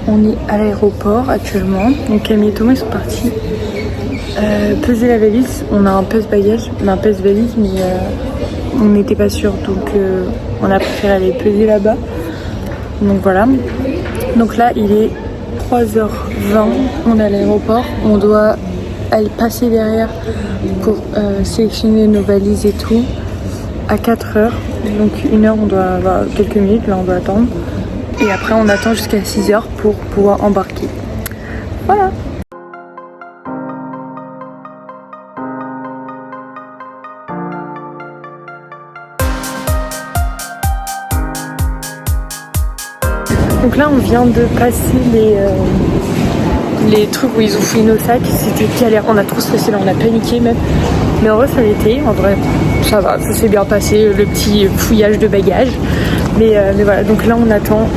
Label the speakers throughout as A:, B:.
A: On est à l'aéroport actuellement, donc Camille et Thomas sont partis peser la valise. On a un pèse-bagage, on a un pèse-valise mais on n'était pas sûr, donc on a préféré aller peser là-bas. Donc voilà, donc là il est 3h20, on est à l'aéroport, on doit aller passer derrière pour sélectionner nos valises et tout à 4h, donc 1h on doit avoir quelques minutes, là on doit attendre. Et après on attend jusqu'à 6h pour pouvoir embarquer. Voilà. Donc là on vient de passer les trucs où ils ont fouillé nos sacs. C'était galère, on a trop stressé là, on a paniqué même. Mais en vrai ça a été, en vrai ça va, ça s'est bien passé, le petit fouillage de bagages. Mais voilà, donc là on attend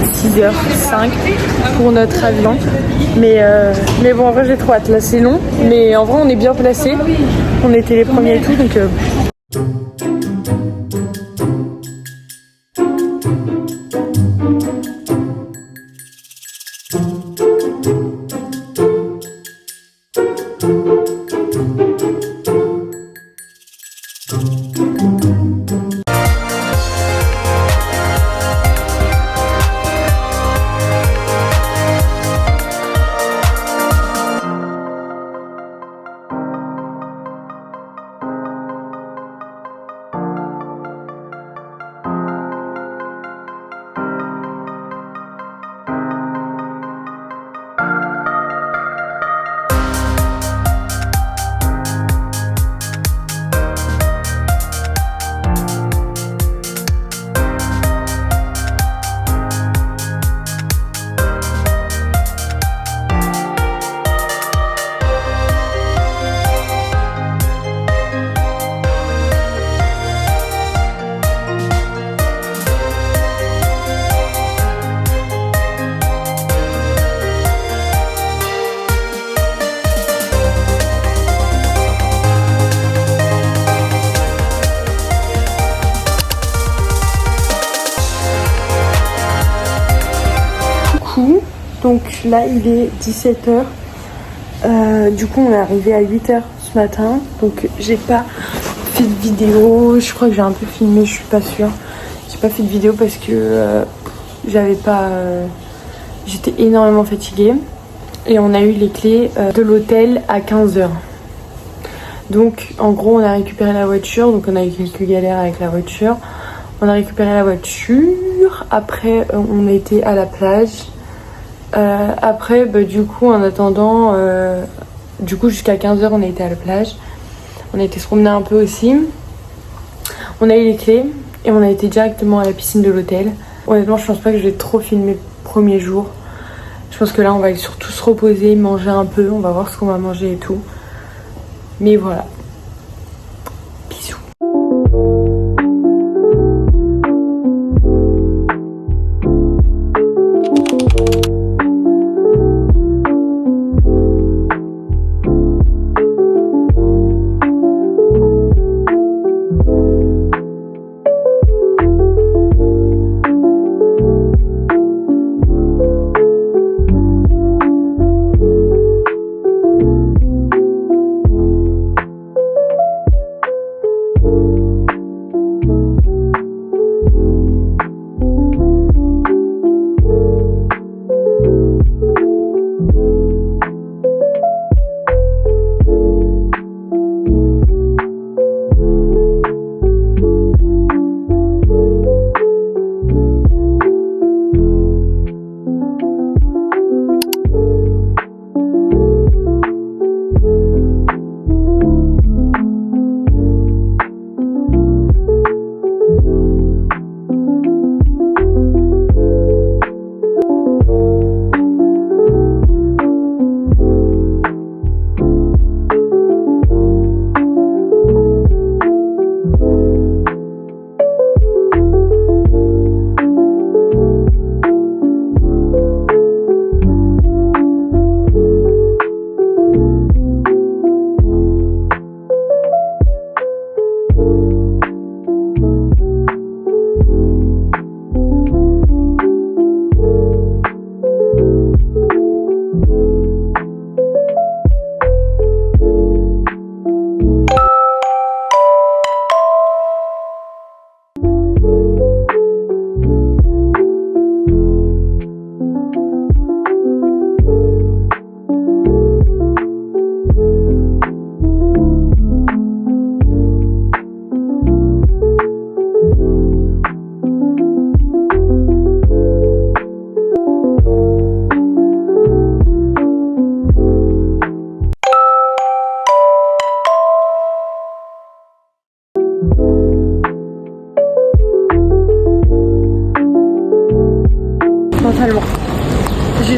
A: 6h05 pour notre avion. Mais bon, en vrai j'ai trop hâte, là c'est long. Mais en vrai on est bien placés, on était les premiers et tout, donc... Donc là il est 17h, du coup on est arrivé à 8h ce matin, donc j'ai pas fait de vidéo, je crois que j'ai un peu filmé, je suis pas sûre, j'ai pas fait de vidéo parce que j'étais énormément fatiguée et on a eu les clés de l'hôtel à 15h. Donc en gros on a récupéré la voiture, donc on a eu quelques galères avec la voiture, on a récupéré la voiture, après on a été à la plage. Après du coup en attendant jusqu'à 15h on a été à la plage, on a été se promener un peu aussi, on a eu les clés et on a été directement à la piscine de l'hôtel. Honnêtement je pense pas que je vais trop filmer le premier jour, je pense que là on va surtout se reposer, manger un peu, on va voir ce qu'on va manger et tout, mais voilà.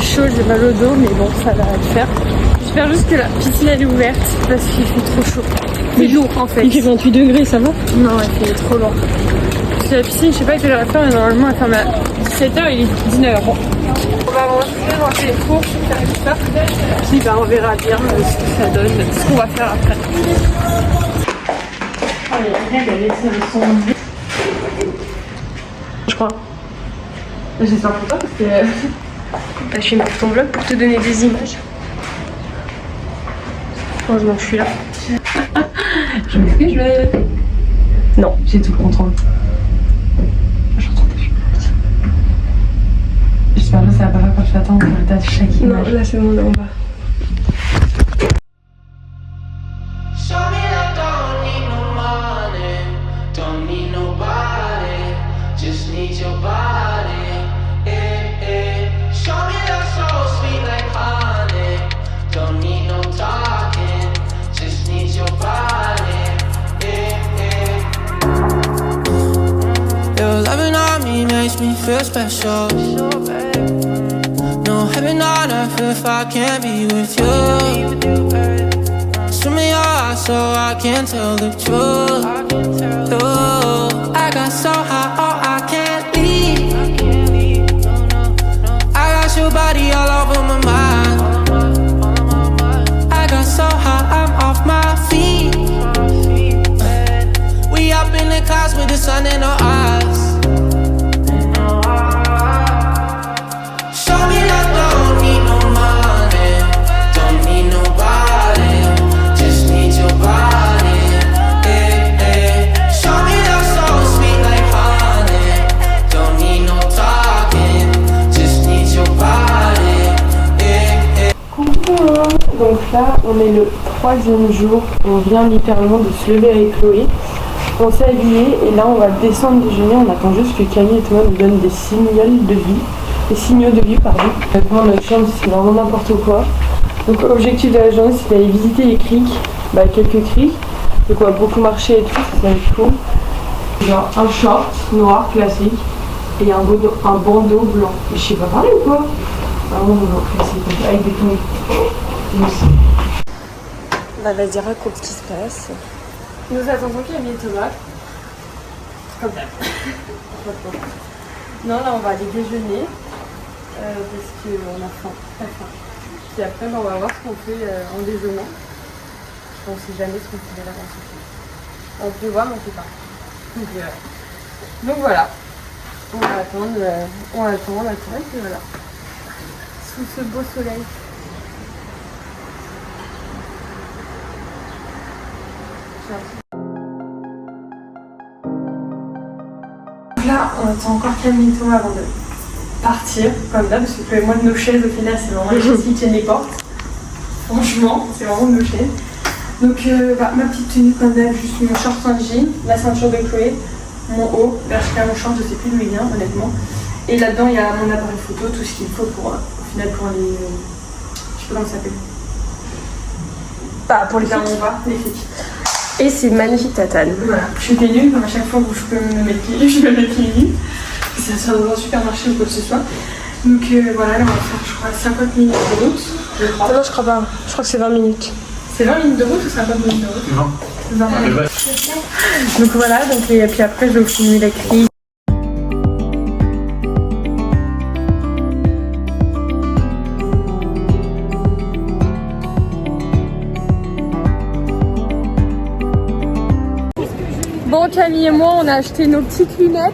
A: chaud, j'ai mal au dos, mais bon, ça va le faire. J'espère juste que la piscine elle est ouverte parce qu'il fait trop chaud. C'est lourd en fait.
B: Il fait 28 degrés, ça va?
A: Non, il fait trop lourd. Parce que la piscine, je sais pas à quelle heure elle ferme, mais normalement elle ferme à 17h, il est 19h. On va manger les fours, faire tout ça. Puis bah, on verra bien ce que ça donne, ce qu'on va faire après. Allez, regarde, elle laisse son lit. Je crois. J'espère pour toi parce que je suis pour ton blog pour te donner des images. Franchement, je suis là. Je m'excuse, je vais. Non, j'ai tout le contrôle. J'entends des fumettes. J'espère que ça va pas faire quand je t'attends pour le tas de chaque image. Non, là c'est bon, là on va.
C: Makes me feel special. No heaven on earth if I can't be with you. Swim in your eyes so I can tell the truth. Ooh, I got so high, oh I can't leave. I got your body all over my mind. I got so high, I'm off my feet. We up in the clouds with the sun in our eyes.
A: Donc là, on est le 3e jour, on vient littéralement de se lever avec Chloé. On s'est habillé et là on va descendre déjeuner, on attend juste que Camille et Thomas nous donnent des signaux de vie. Des signaux de vie, pardon. Maintenant notre chambre c'est vraiment n'importe quoi. Donc l'objectif de la journée c'est d'aller visiter les criques, quelques criques. Donc on va beaucoup marcher et tout, ça va être cool. Genre un short noir classique et un bandeau blanc. Mais je sais pas parler ou quoi? Un bandeau blanc classique avec des tons. Bah vas-y, raconte ce qui se passe. Nous attendons Camille et Thomas. Comme d'hab. Non, là on va aller déjeuner. Parce qu'on a faim, très faim. Puis après on va voir ce qu'on fait en déjeunant. On sait jamais ce qu'on fait là dans ce film. On peut voir mais on ne sait pas. Donc voilà. On va attendre, on attend et puis voilà. Sous ce beau soleil. Là, on attend encore Camille et Thomas avant de partir, comme d'hab, parce que moi de nos chaises au final, c'est vraiment les chaises qui tiennent les portes. Franchement, c'est vraiment de nos chaises. Donc, ma petite tenue comme d'hab, juste mon short en jean, la ceinture de Chloé, mon haut, vers mon short, je sais plus d'où il vient, honnêtement. Et là-dedans, il y a mon appareil photo, tout ce qu'il faut pour, au final, pour les. Je sais pas comment ça s'appelle. Pour les filles. Les filles. Et c'est magnifique tatane. Voilà, je suis nulle, comme à chaque fois où je peux me mettre pieds, je vais me mettre pieds nus. Ça sera dans un supermarché ou quoi que ce soit. Donc voilà, là on va faire je crois 50 minutes de route.
B: Non, je crois pas. Je crois que c'est 20 minutes.
A: C'est 20 minutes de route ou 50 minutes de route?
D: Non.
A: 20 minutes. Donc voilà, et puis après je vais vous filmer la crise. Bon, Camille et moi, on a acheté nos petites lunettes.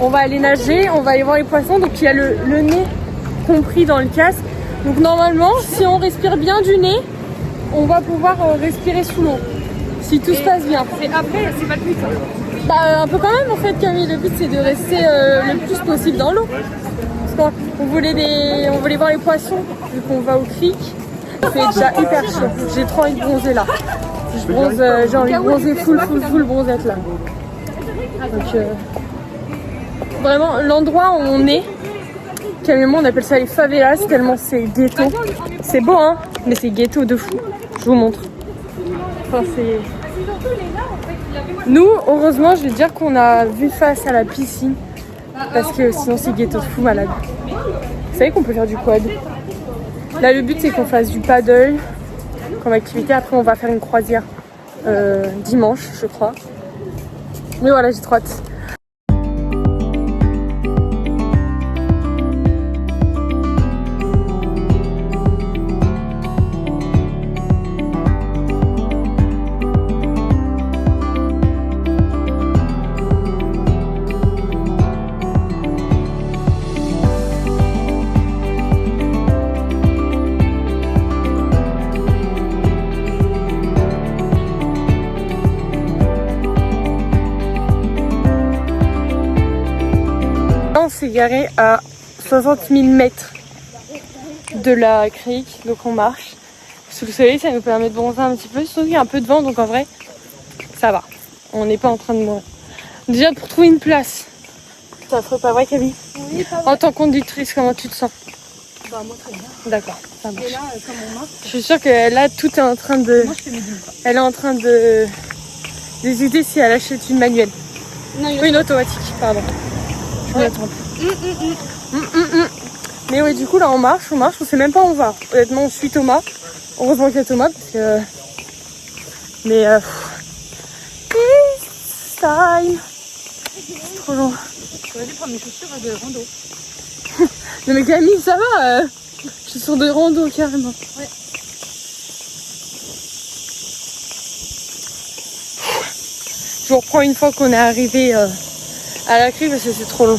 A: On va aller nager, on va aller voir les poissons. Donc il y a le nez compris dans le casque. Donc normalement, si on respire bien du nez, on va pouvoir respirer sous l'eau. Si tout se passe bien.
B: Après, c'est pas le but.
A: Un peu quand même en fait, Camille. Le but c'est de rester le plus possible dans l'eau. Parce qu'on voulait voir les poissons, vu qu'on va au cric. Il fait déjà hyper chaud. J'ai trop envie de bronzer là. J'ai envie de bronzer full bronzette là. Donc vraiment l'endroit où on est, carrément on appelle ça les favelas tellement c'est ghetto. C'est beau hein, mais c'est ghetto de fou. Je vous montre. Enfin c'est. Nous heureusement je vais dire qu'on a vu face à la piscine parce que sinon c'est ghetto de fou malade. Vous savez qu'on peut faire du quad. Là, le but, c'est qu'on fasse du paddle comme activité. Après, on va faire une croisière dimanche, je crois. Mais voilà, j'ai trop hâte. On s'est garé à 60 000 mètres de la crique, donc on marche. Sous le soleil, ça nous permet de bronzer un petit peu, surtout qu'il y a un peu de vent, donc en vrai, ça va. On n'est pas en train de mourir. Déjà, pour trouver une place, ça ferait pas vrai, Camille?
B: Oui, pas
A: En tant que conductrice, comment tu te sens?
B: Bah, moi, très bien.
A: D'accord, ça marche.
B: Et là, comme on marche,
A: Je suis sûre que là, tout est en train de...
B: moi, je fais mes dîmes.
A: Elle est en train de... d'hésiter si elle achète une manuelle.
B: Non,
A: Oui, une automatique, pardon. Je me trompe. Mais oui, du coup, là, on marche, on sait même pas où on va. Honnêtement, on suit Thomas. Heureusement qu'il y a Thomas, parce que... Mais... It's time. C'est trop long.
B: J'aurais dû prendre mes chaussures de rando.
A: Non mais Camille, ça va je suis sur de rando, carrément.
B: Ouais.
A: Je vous reprends une fois qu'on est arrivé à la crique parce que c'est trop long.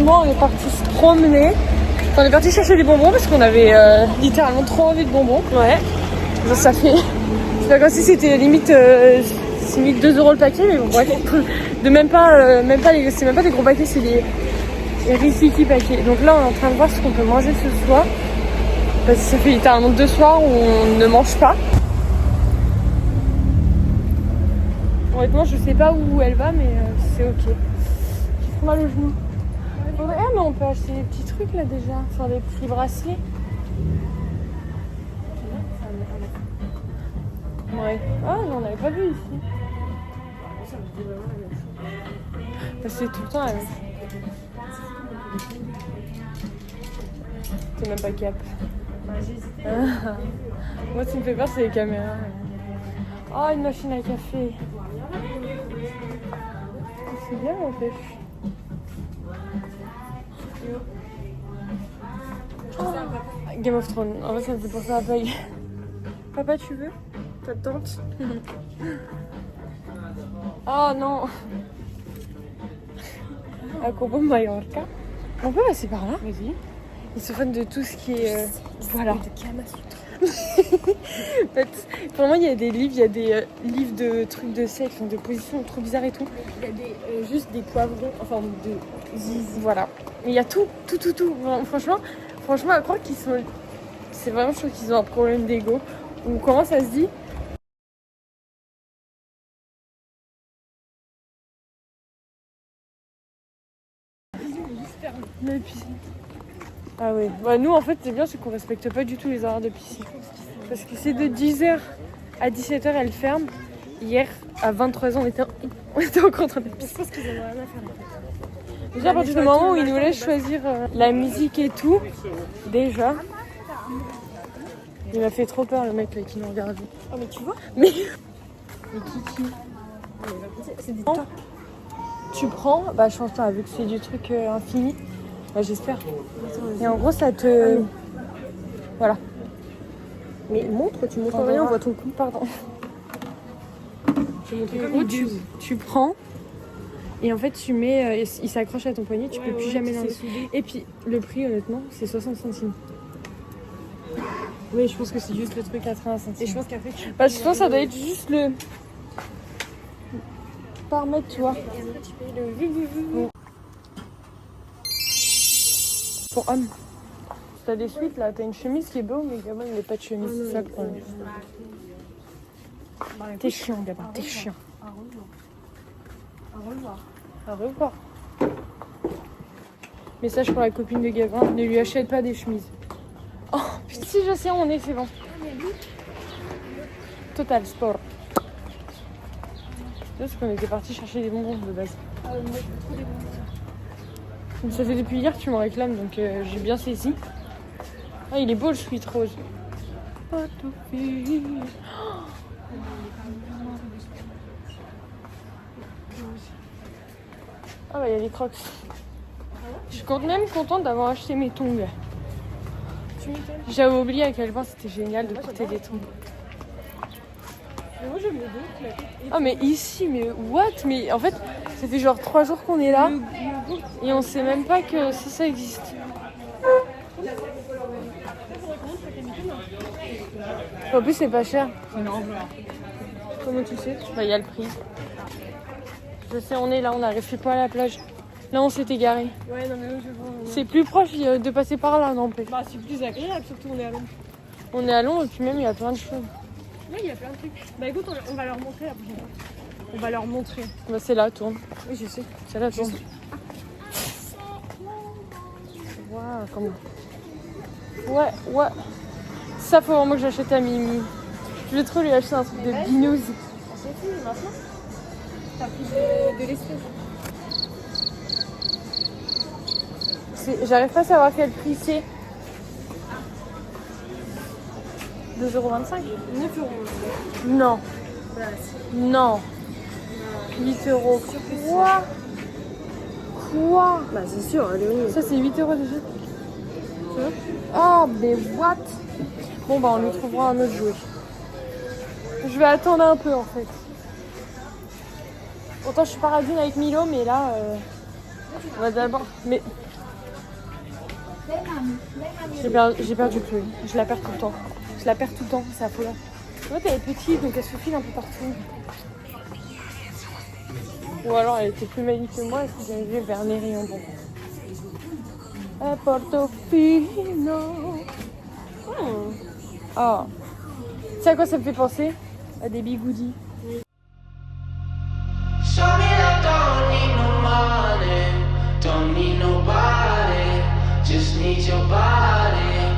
A: On est parti se promener. On est parti chercher des bonbons parce qu'on avait littéralement trop envie de bonbons. Ouais. Donc ça fait. C'est pas comme si c'était limite 2 € le paquet, mais bon bref. De même pas c'est même pas des gros paquets, c'est des Rifiki paquets. Donc là on est en train de voir ce qu'on peut manger ce soir. Parce que ça fait littéralement 2 soirs où on ne mange pas. Honnêtement je sais pas où elle va mais c'est ok. J'ai trop mal au genou. Ah mais on peut acheter des petits trucs là déjà, faire des petits bracelets. Ouais. Ah non, on n'avait pas vu ici. C'est tout le temps la même chose. T'es même pas cap. Moi ce qui me fait peur c'est les caméras. Oh une machine à café. C'est bien en fait. Game of Thrones, en fait ça me fait penser à Paille. Papa tu veux? Ta tante? Oh non. À Cobo Mallorca. On peut passer par là? Vas-y. Ils se font de tout ce qui est... Voilà. En fait, pour moi il y a des livres, il y a des livres de trucs de sexe, de positions trop bizarres et tout. Il y a des, juste des poivrons en forme de zizi. Voilà. Mais il y a tout. Bon, franchement, à croire qu'ils sont... C'est vraiment, je trouve qu'ils ont un problème d'ego. Ou comment ça se dit? La piscine. Ah oui. Bah, nous en fait c'est bien, c'est qu'on respecte pas du tout les horaires de piscine. Parce que c'est de 10h à 17h elle ferme. hier, à 23h, on était encore en train de pisser.
B: Je pense qu'ils en ont rien à faire en fait.
A: Déjà, à partir du moment où ils nous laissent choisir la musique et tout, déjà. Il m'a fait trop peur le mec là qui nous regardait.
B: Oh mais tu vois.
A: Mais Kiki.
B: C'est du
A: temps. Tu prends, bah je pense pas, vu que c'est du truc infini, bah j'espère. Et en gros ça te... Voilà.
B: Mais montre, tu montres
A: On
B: rien,
A: verra.
B: on voit ton cou.
A: Pardon.
B: Tu montres
A: En
B: comme
A: gros,
B: une buse.
A: tu prends et en fait tu mets, il s'accroche à ton poignet, tu peux plus jamais l'enlever.
B: soudé.
A: Et puis le prix honnêtement c'est 60 centimes.
B: Oui, je pense que c'est juste
A: Le truc à 30 centimes.
B: Et je pense qu'après tu...
A: Bah je pense que ça doit être juste le... par mètre tu vois.
B: tu payes le...
A: Pour homme. T'as des suites là, t'as une chemise qui est beau mais Gabon il n'a pas de chemise, c'est ça le problème. T'es chiant Gabon, t'es chiant.
B: À revoir.
A: À revoir. Message pour la copine de Gavin, ne lui achète pas des chemises. Oh putain, si je sais où on est, c'est bon. Total Sport. C'est parce qu'on était parti chercher des bonbons de base.
B: Moi, je veux trop des bonbons.
A: Ça fait depuis hier que tu me réclames, donc j'ai bien saisi. Ah, il est beau le sweat rose. Ah bah il y a les crocs. Je suis même contente d'avoir acheté mes tongs.
B: Tu m'étonnes.
A: J'avais oublié à quel point c'était génial de porter des tongs.
B: Mais moi, j'aime les deux.
A: Ah mais ici, mais what? Mais en fait, ça fait genre 3 jours qu'on est là et on sait même pas que ça existe. En plus c'est pas cher.
B: Comment tu sais?
A: Bah il y a le prix. Je sais, on est là, on n'arrive pas à la plage. Là on s'est égaré.
B: Ouais, non mais là, je vois.
A: C'est plus proche de passer par là, non plus.
B: Bah, c'est plus agréable, surtout on est à Londres.
A: On est à Londres et puis même il y a plein de choses.
B: Oui, il y a plein de trucs. Bah écoute, on va leur montrer la prochaine fois. On va leur montrer.
A: Bah c'est là, tourne.
B: Oui, je sais.
A: C'est là, tourne. Waouh, comment... Ouais. Ça faut vraiment que j'achète à Mimi. Je vais trop lui acheter un truc de binous.
B: C'est fini maintenant. T'as pris de l'espèce.
A: J'arrive pas à savoir quel prix c'est. 2,25 €.
B: 9 €.
A: Non.
B: Bah,
A: Non. 8 €. Quoi?
B: bah c'est sûr, Léonie.
A: Ça c'est 8 € déjà. Oh mais what? Bon bah on lui trouvera un autre jouet. Je vais attendre un peu en fait. Autant je suis paradine avec Milo mais là on va d'abord. Mais j'ai perdu Chloé. Je la perds tout le temps. C'est affolant. Tu vois elle est petite donc elle se file un peu partout. Ou alors elle était plus maligne que moi et s'est dirigée vers les rayons bonbons. À Portofino. Ah. Tu sais à quoi ça me fait penser? À des bigoudis.
C: Show me that don't need no money, don't need nobody, just need your body.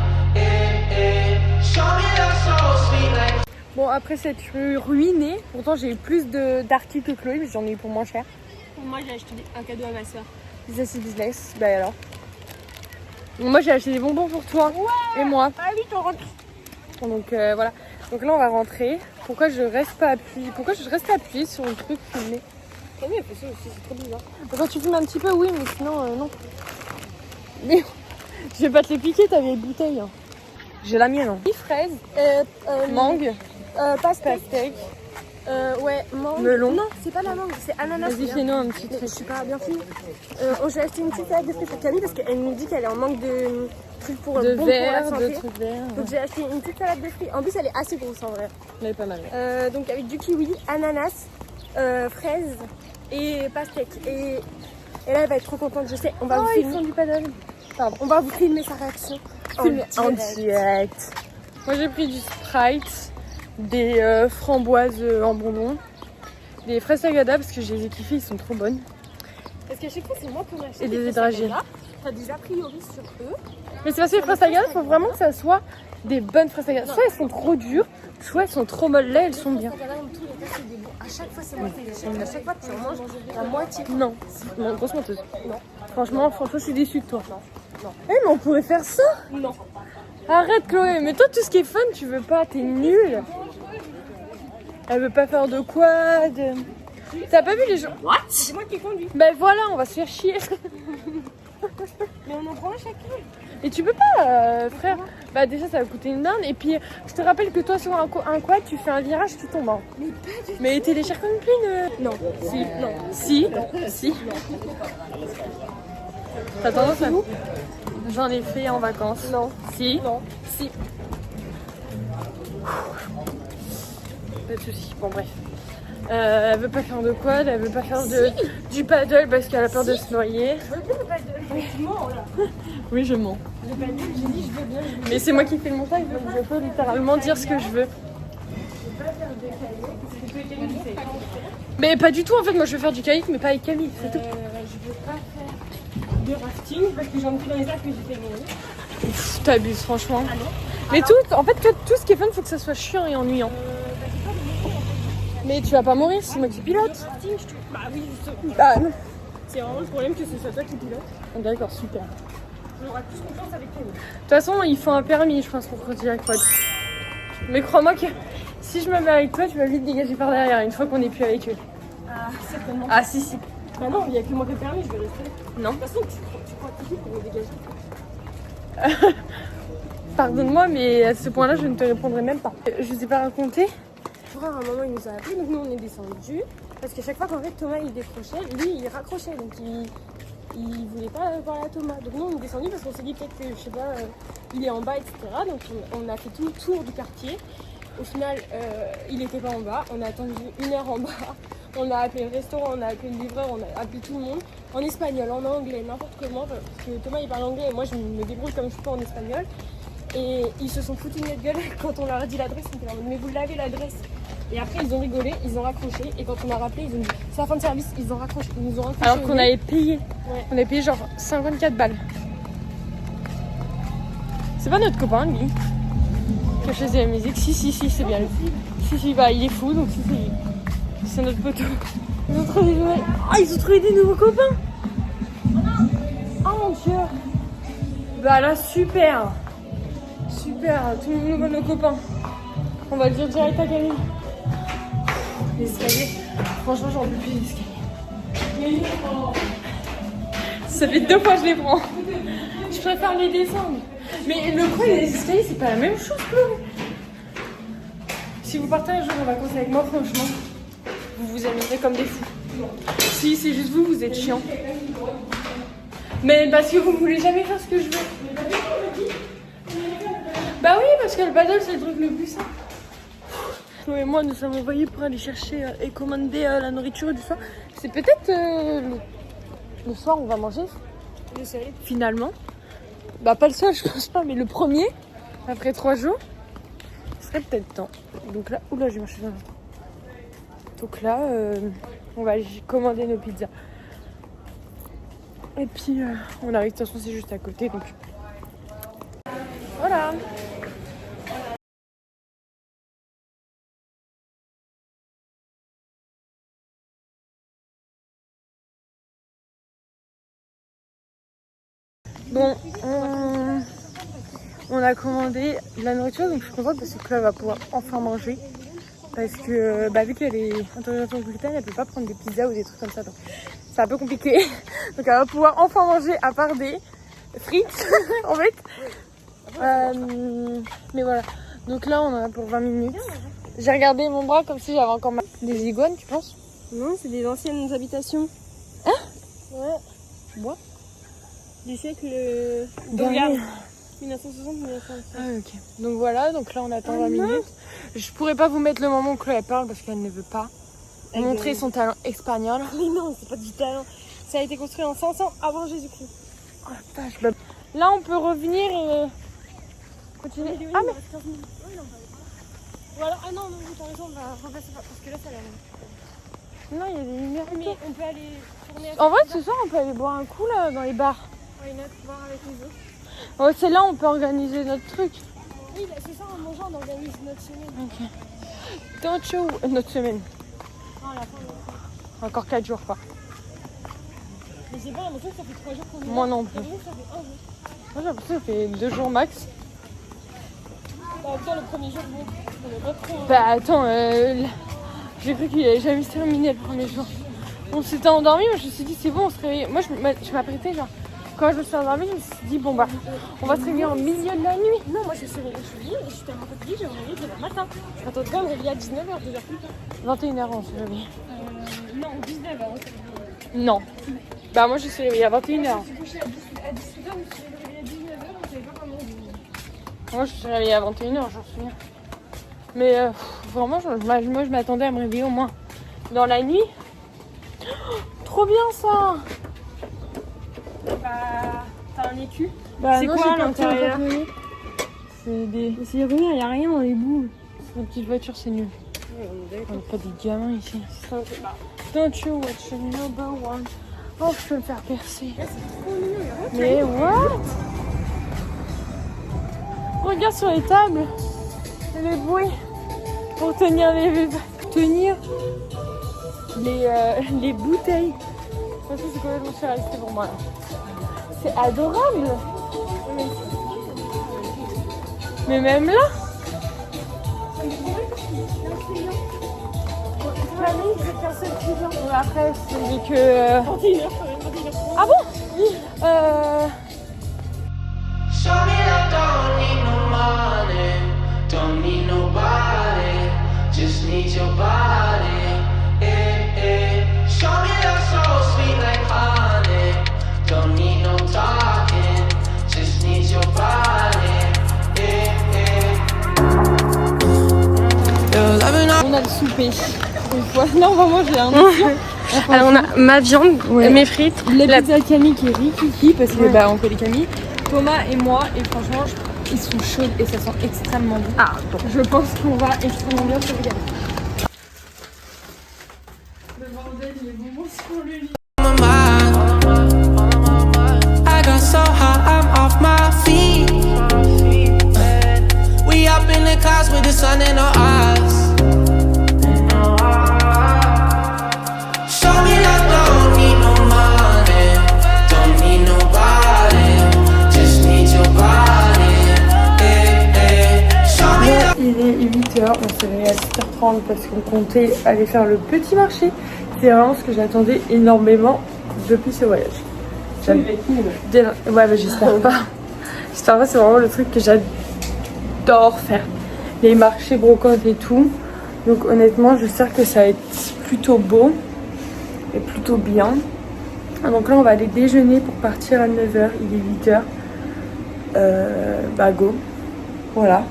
C: Show me that so sweet like.
A: Bon après cette rue ruinée, pourtant j'ai eu plus d'articles que Chloé mais j'en ai eu pour moins cher.
B: Moi, j'ai acheté un cadeau à ma soeur.
A: Business, bah alors. Moi j'ai acheté des bonbons pour toi et moi.
B: Allez, tu rentres.
A: Donc voilà. Donc là on va rentrer. Pourquoi je reste appuyée sur le truc filmé?
B: T'as vu, elle fait ça aussi, c'est trop bizarre.
A: Quand tu filmes un petit peu oui mais sinon non. Mais je vais pas te les piquer ta vieille bouteille. Hein. J'ai la mienne. Hein. Fraise, mangue, pastèque.
B: Ouais, mangue.
A: Melon.
B: Non, c'est pas la mangue, c'est ananas.
A: Vas-y fais-nous un petit
B: Je
A: truc.
B: suis pas bien fine. J'ai acheté une petite salade de fruits pour Camille parce qu'elle nous dit qu'elle est en manque de trucs pour
A: De
B: bon pour la
A: verre,
B: santé.
A: de trucs verts.
B: Donc j'ai acheté une petite salade de fruits. En plus, elle est assez grosse en vrai.
A: Elle est pas mal.
B: Donc avec du kiwi, ananas, fraises et pastèque. Et là, elle va être trop contente, je sais. On va vous
A: Ils
B: filmer.
A: font du paddle. Pardon.
B: On va vous filmer sa réaction.
A: En direct. Moi j'ai pris du Sprite, des framboises en bonbons, des fraises Sagada parce que je les ai kiffées, ils sont trop bonnes.
B: Parce qu'à chaque fois, c'est moi qui en achète.
A: Et des
B: fraises
A: hydragiels.
B: Sagada. T'as des a priori sur eux.
A: Mais c'est parce que les fraises Sagada, il faut vraiment que ça soit des bonnes fraises Sagada. Soit elles sont trop dures, soit elles sont trop molles. Là elles sont bien.
B: Sagada, dans tous les cas, c'est des bons À chaque fois, c'est moi qui déchire. À chaque fois, tu en manges la moitié.
A: Non, grosse menteuse.
B: Non.
A: Franchement, je suis déçue de toi.
B: Non.
A: Eh, mais on pourrait faire ça.
B: Non.
A: Arrête, Chloé. Mais toi, tout ce qui est fun, tu veux pas. T'es nulle. Elle veut pas faire de quad. T'as pas vu les gens? What?
B: C'est moi qui conduis.
A: Ben voilà, on va se faire chier.
B: Mais on en prend un chacun.
A: Et tu peux pas, frère. Bah déjà, ça va coûter une dinde. Et puis, je te rappelle que toi, sur un quad, tu fais un virage, tu tombes. Hein.
B: Mais pas du tout.
A: Mais t'es légère comme une pine.
B: Non. Si. Non.
A: Si. Si. T'as tendance à... J'en ai fait en vacances.
B: Non.
A: Si.
B: Non.
A: Si. Pas de soucis. Bon, bref. Elle veut pas faire de quad, elle veut pas faire du paddle parce qu'elle a peur de se noyer.
B: Je veux bien le paddle. Tu mens là.
A: Oui, je mens.
B: Le paddle, j'ai dit je veux bien.
A: Mais c'est moi qui fais le montage, donc je peux littéralement dire ce que je veux. Mais pas du tout en fait, moi je veux faire du kayak mais pas avec Camille, c'est tout.
B: Je veux pas faire de rafting parce que j'en ai fait dans les arcs que j'ai fait mourir.
A: Pff, t'abuses franchement.
B: Ah non.
A: Mais en fait tout ce qui est fun, faut que ça soit chiant et ennuyant. Mais tu vas pas mourir, c'est moi qui pilote.
B: Rafting, bah oui, justement.
A: Bah non.
B: C'est vraiment le problème que ce soit toi qui pilote.
A: D'accord, super.
B: J'aurai plus confiance avec Camille.
A: De toute façon, il faut un permis, je pense, pour conduire la quad. Mais crois-moi que si je me mets avec toi, tu vas vite dégager par derrière une fois qu'on n'est plus avec eux.
B: Ah, certainement.
A: Ah si, si.
B: Bah non, il n'y a que moi qui ai le permis, je vais rester.
A: Non.
B: De toute façon, tu crois tout pour me dégager.
A: Pardonne-moi, mais à ce point-là, je ne te répondrai même pas. Je vous ai pas raconté.
B: Frère, à un moment, il nous a appelé, donc nous, on est descendus. Parce qu'à chaque fois qu'en fait, Thomas, il décrochait, lui, il raccrochait. Donc, il voulait pas parler à Thomas. Donc, nous, on est descendus parce qu'on s'est dit peut-être que, je sais pas, il est en bas, etc. Donc, on a fait tout le tour du quartier. Au final, il était pas en bas. On a attendu 1 heure en bas. On a appelé le restaurant, on a appelé le livreur, on a appelé tout le monde. En espagnol, en anglais, n'importe comment. Parce que Thomas, il parle anglais et moi, je me débrouille comme je peux en espagnol. Et ils se sont foutus de notre gueule quand on leur a dit l'adresse. On était là, mais vous l'avez l'adresse. Et après, ils ont rigolé, ils ont raccroché. Et quand on a rappelé, ils ont dit c'est la fin de service, ils ont raccroché. Ils nous ont raccroché.
A: Alors qu'on avait payé.
B: Ouais.
A: On avait payé genre 54 balles. C'est pas notre copain, lui, qui a choisi la musique. Si, c'est bien lui. Si, bah il est fou, donc si, c'est lui. C'est notre poteau. Ils ont trouvé des nouveaux copains. Oh mon dieu. Bah là, super. Super, tout le monde nos copains. On va le dire direct à Camille. L'escalier. Franchement, j'en peux plus des escaliers. Ça fait 2 fois que je les prends. Je préfère les descendre. Mais le problème des escaliers, c'est pas la même chose, Chloé. Si vous partez un jour en vacances avec moi, franchement, vous vous amuserez comme des fous. Si, c'est juste vous, vous êtes chiant. Mais parce que vous voulez jamais faire ce que je veux. Bah oui, parce que le paddle, c'est le truc le plus simple. Chloé et moi, nous sommes envoyés pour aller chercher et commander la nourriture du soir. C'est peut-être le soir, on va manger.
B: Le soleil.
A: Finalement. Bah pas le soir, je pense pas, mais le premier, après 3 jours, ce serait peut-être temps. Donc là, oula, j'ai marché dans l'instant. Donc là, on va commander nos pizzas. Et puis, on arrive, de toute façon, c'est juste à côté, donc... Voilà. Bon, on a commandé de la nourriture, donc je suis contente parce que Chloé va pouvoir enfin manger. Parce que vu qu'elle est intolérante au gluten, elle peut pas prendre des pizzas ou des trucs comme ça. Donc c'est un peu compliqué. Donc elle va pouvoir enfin manger à part des frites en fait. Mais voilà. Donc là on en a pour 20 minutes. J'ai regardé mon bras comme si j'avais encore des iguanes, tu penses?
B: Non, c'est des anciennes habitations.
A: Hein?
B: Ouais.
A: Moi?
B: Du siècle.
A: Dernier.
B: 1960-1960.
A: Ah ok. Donc voilà, donc là on attend 20 minutes. Je pourrais pas vous mettre le moment où Chloé parle parce qu'elle ne veut pas montrer son talent espagnol.
B: Mais non, c'est pas du talent. Ça a été construit en 500 avant Jésus-Christ.
A: Oh la vache. Bah, là on peut revenir et continuer. Ah mais...
B: Ou alors, ah non, t'as raison, on va repasser parce que là ça a l'air.
A: Non, il y a des lumières.
B: Mais on peut aller tourner
A: En vrai, ce soir on peut aller boire un coup là dans les bars.
B: Ouais, une autre, voir avec les autres.
A: Ouais, c'est là où on peut organiser notre truc.
B: Oui, là, c'est ça, en mangeant, on organise notre semaine.
A: Ok. Don't show notre semaine. Encore 4 jours quoi.
B: Mais j'ai pas l'impression que ça fait 3 jours qu'on est là.
A: Moi non plus.
B: J'ai l'impression que ça fait 1 jour.
A: Moi j'ai l'impression que ça fait 2 jours max.
B: Bah, en même temps, le premier jour, bon, on est pas trop.
A: Bah attends, j'ai cru qu'il avait jamais terminé le premier jour. On s'était endormi, moi je me suis dit c'est bon, on se réveille. Moi je m'apprêtais genre. Quand je me suis endormie, je me suis dit bon bah on va se réveiller en milieu de la nuit.
B: Non, moi je suis réveillée, et je suis tellement fatiguée, je me réveille demain matin. Attends, quand me réveiller à 19h, 2h plus tard.
A: 21h on s'est réveillé.
B: Non, 19h.
A: Non. Bah moi je suis réveillée à 21h.
B: Je suis couchée à 18h, je suis réveillée à 19h, on savait pas comment.
A: Moi je suis réveillée à 21h, j'en souviens. Mais vraiment, moi je m'attendais à me réveiller au moins dans la nuit. Oh, trop bien ça!
B: Bah, t'as un écu.
A: Bah,
B: c'est
A: non,
B: quoi
A: j'ai
B: à l'intérieur?
A: C'est des
B: Mais c'est rien, y a rien dans les bouts.
A: petites voitures, c'est nul.
B: Ouais, on est
A: On
B: d'accord.
A: n'est pas des gamins ici.
B: Bah,
A: Don't you watch the number one? Oh, je peux me faire percer.
B: c'est trop mignon, y'a rien.
A: Mais what? Regarde sur les tables. Les bruits pour tenir les bouteilles. Ça c'est complètement surréaliste pour moi. Là. C'est adorable. Mais même là. Après, c'est que.
B: 21h quand même, 21h.
A: Ah bon?
C: Show me that don't need no money, don't need nobody, just need your body. Show me that soul sweet like honey, don't need no talking, just need your body.
A: On a le souper. Une fois. Là, on va manger un mission.
B: Alors, on a ma viande,
A: Ouais.
B: mes frites,
A: La pizza Camille qui est rikiki parce que
B: Ouais.
A: bah on connaît Camille, Thomas et moi et franchement ils sont chauds et ça sent extrêmement bon.
B: Ah, bon.
A: Je pense qu'on va extrêmement bien se régaler. Le bordel les bonbons sur le lit.
C: My mind, I got so high, I'm off my feet. We up in the clouds with the sun in our eyes. Show me that don't need no money, don't need nobody, just need your body. Show me that.
A: Il est 8h, on s'est réveillé à 7h30 parce qu'on comptait aller faire le petit marché. C'est vraiment ce que j'attendais énormément depuis ce voyage. Ouais bah j'espère pas. J'espère pas, c'est vraiment le truc que j'adore faire. Les marchés brocantes et tout. Donc honnêtement j'espère que ça va être plutôt beau et plutôt bien. Donc là on va aller déjeuner pour partir à 9h, il est 8h. Bah go. Voilà.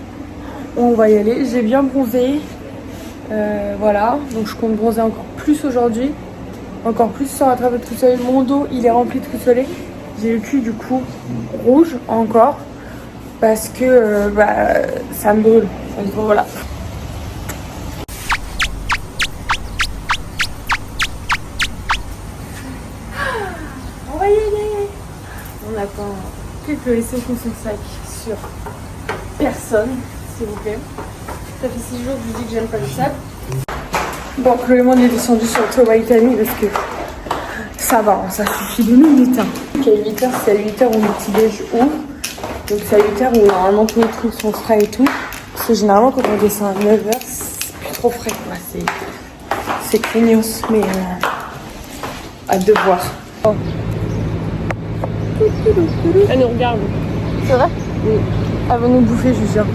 A: On va y aller. J'ai bien bronzé. Voilà. Donc je compte bronzer encore plus aujourd'hui. Encore plus sans attraper de coup de soleil. Mon dos il est rempli de coups de soleil. J'ai le cul du coup rouge encore. Parce que bah, ça me brûle. Donc voilà. On va y aller. On attend quelques laissés son sac sur personne, s'il vous plaît. Ça fait 6 jours que je vous dis que j'aime pas le sable. Bon, Chloé et moi on est descendu sur Thomas et Camille parce que ça va, hein, ça suffit 2 minutes. Hein. Donc à 8h, c'est à 8h où le petit déj ouvre. Donc c'est à 8h où normalement tous les trucs sont frais et tout. Parce que généralement quand on descend à 9h, c'est plus trop frais quoi. C'est craignos, mais hâte de voir. Oh.
B: Elle nous regarde.
A: C'est vrai? Oui. Elles vont nous bouffer, je suis sûre.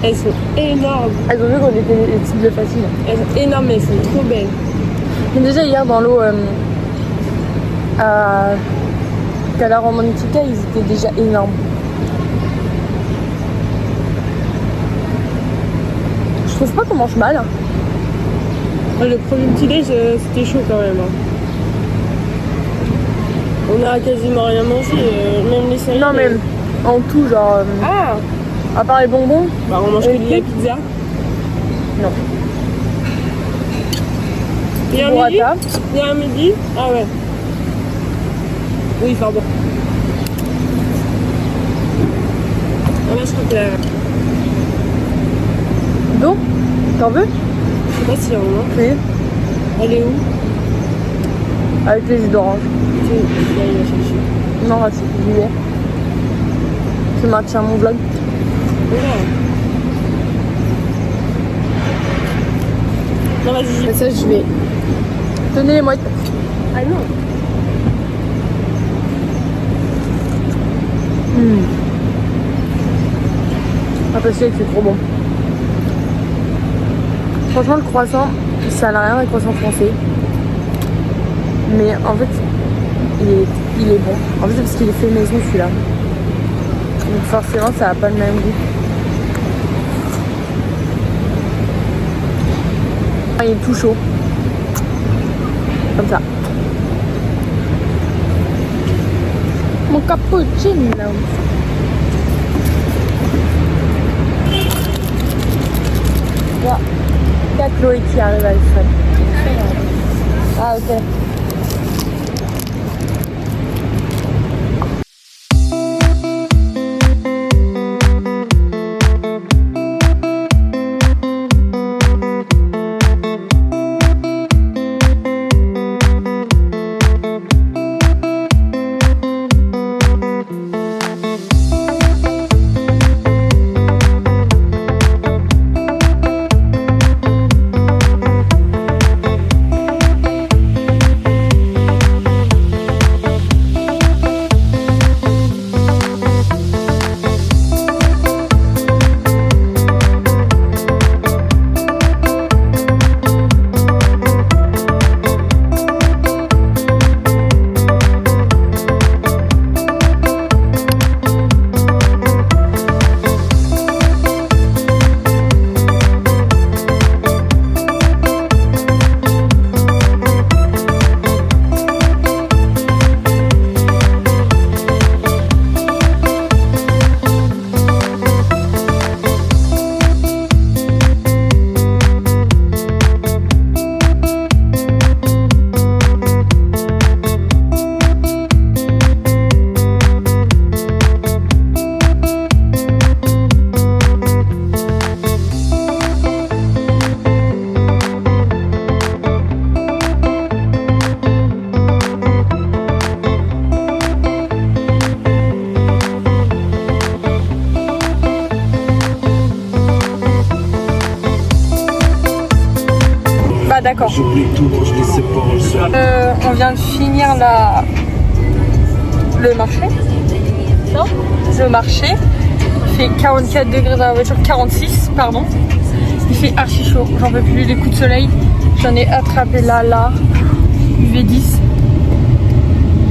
B: Elles sont énormes.
A: Elles ont vu qu'on était les cibles faciles.
B: Elles sont énormes, mais elles sont trop belles.
A: Mais déjà hier dans l'eau à Cala Romantica, ils étaient déjà énormes. Je trouve pas qu'on mange mal. Hein.
B: Le premier petit déj, c'était chaud quand même. Hein. On a quasiment rien mangé, même les céréales.
A: Non mais en tout genre,
B: Ah,
A: à part les bonbons,
B: bah on mange que de la pizza.
A: non.
B: Il y a un midi.
A: Burrata.
B: Il y a un midi. Ah ouais. Oui, pardon. Ah là, je crois que la...
A: D'eau, t'en veux?
B: sais pas si on a.
A: Oui.
B: Elle est où?
A: Avec les jus d'orange.
B: Tu vas aller la chercher.
A: Non, merci. J'y vais. Tu maintiens mon vlog.
B: Non, vas-y.
A: Ça, je vais. Tenez-les-moi.
B: Ah non.
A: Ah, parce que c'est trop bon. Franchement, le croissant, ça n'a rien d'un croissant français. Mais en fait, il est bon. En fait, c'est parce qu'il est fait maison celui-là. Donc forcément, ça n'a pas le même goût. Il est tout chaud. Comme ça. Mon cappuccino. Voilà. Il y a Chloé qui arrive à le faire. Ah, ok. D'accord. On vient de finir le marché. Non, le marché. Il fait 44 degrés dans la voiture, 46 pardon. Il fait archi chaud, j'en peux plus, les coups de soleil. J'en ai attrapé là, UV10.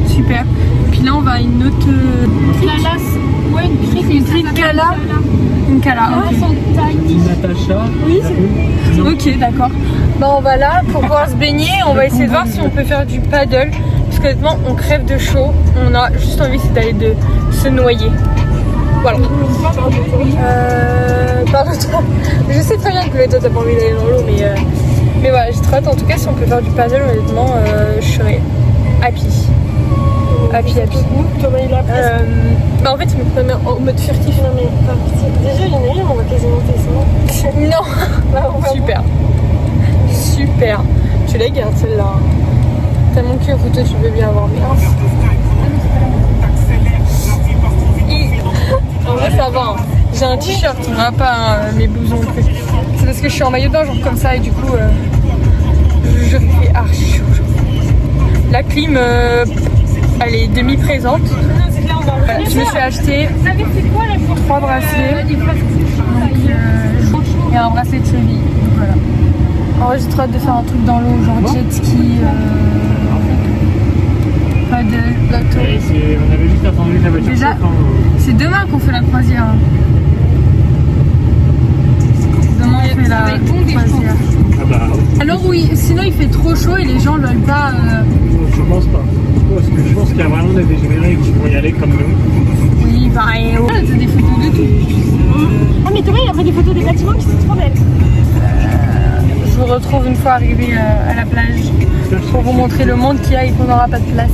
A: Super. Puis là on va à une autre... une petite cala. Une cala, ok.
D: Natacha.
B: Oui, c'est...
A: Ok, d'accord. Bah on va là pour pouvoir se baigner. On va essayer de voir si on peut faire du paddle. Parce qu'honnêtement, on crève de chaud. On a juste envie d'aller de se noyer. Voilà. Pardon, toi. Je sais très bien que toi t'as pas envie d'aller dans l'eau, mais voilà, j'ai trop hâte. En tout cas, si on peut faire du paddle, honnêtement, je serais happy. Happy.
B: Thomas il a presque.
A: Bah en fait, il me prenait en mode furtif.
B: Non mais par pitié. Déjà il y en a une, on va quasiment descendre.
A: Non.
B: Bah, on va
A: Super. Super. Tu la gardes celle-là. T'as mon cul au photo, tu veux bien avoir. Mais en vrai, ça va. Hein. J'ai un t-shirt, on n'a pas mes blousons en plus. C'est parce que je suis en maillot de bain, genre comme ça, et du coup, je fais archi chaud. La clim, elle est demi-présente. Voilà, je me suis acheté 3 bracelets. Donc, et un bracelet de cheville. Donc, voilà. En vrai, j'ai trop hâte de faire un truc dans l'eau, genre jet ski, paddle, bateau.
D: On avait juste attendu la voiture.
A: Déjà, c'est demain qu'on fait la croisière. Demain, on fait la croisière.
D: Ah bah,
A: Alors oui, sinon il fait trop chaud et les gens ne veulent pas...
D: je pense pas. Parce que je pense qu'il y a vraiment des dégénérés qui vont y aller comme nous.
A: Oui, pareil. Oh, t'as des photos de tout.
B: Ah mais Thomas il a pris des photos des bâtiments qui sont trop belles.
A: Je vous retrouve une fois arrivé à la plage pour vous montrer le monde qu'il y a et qu'on n'aura pas de place.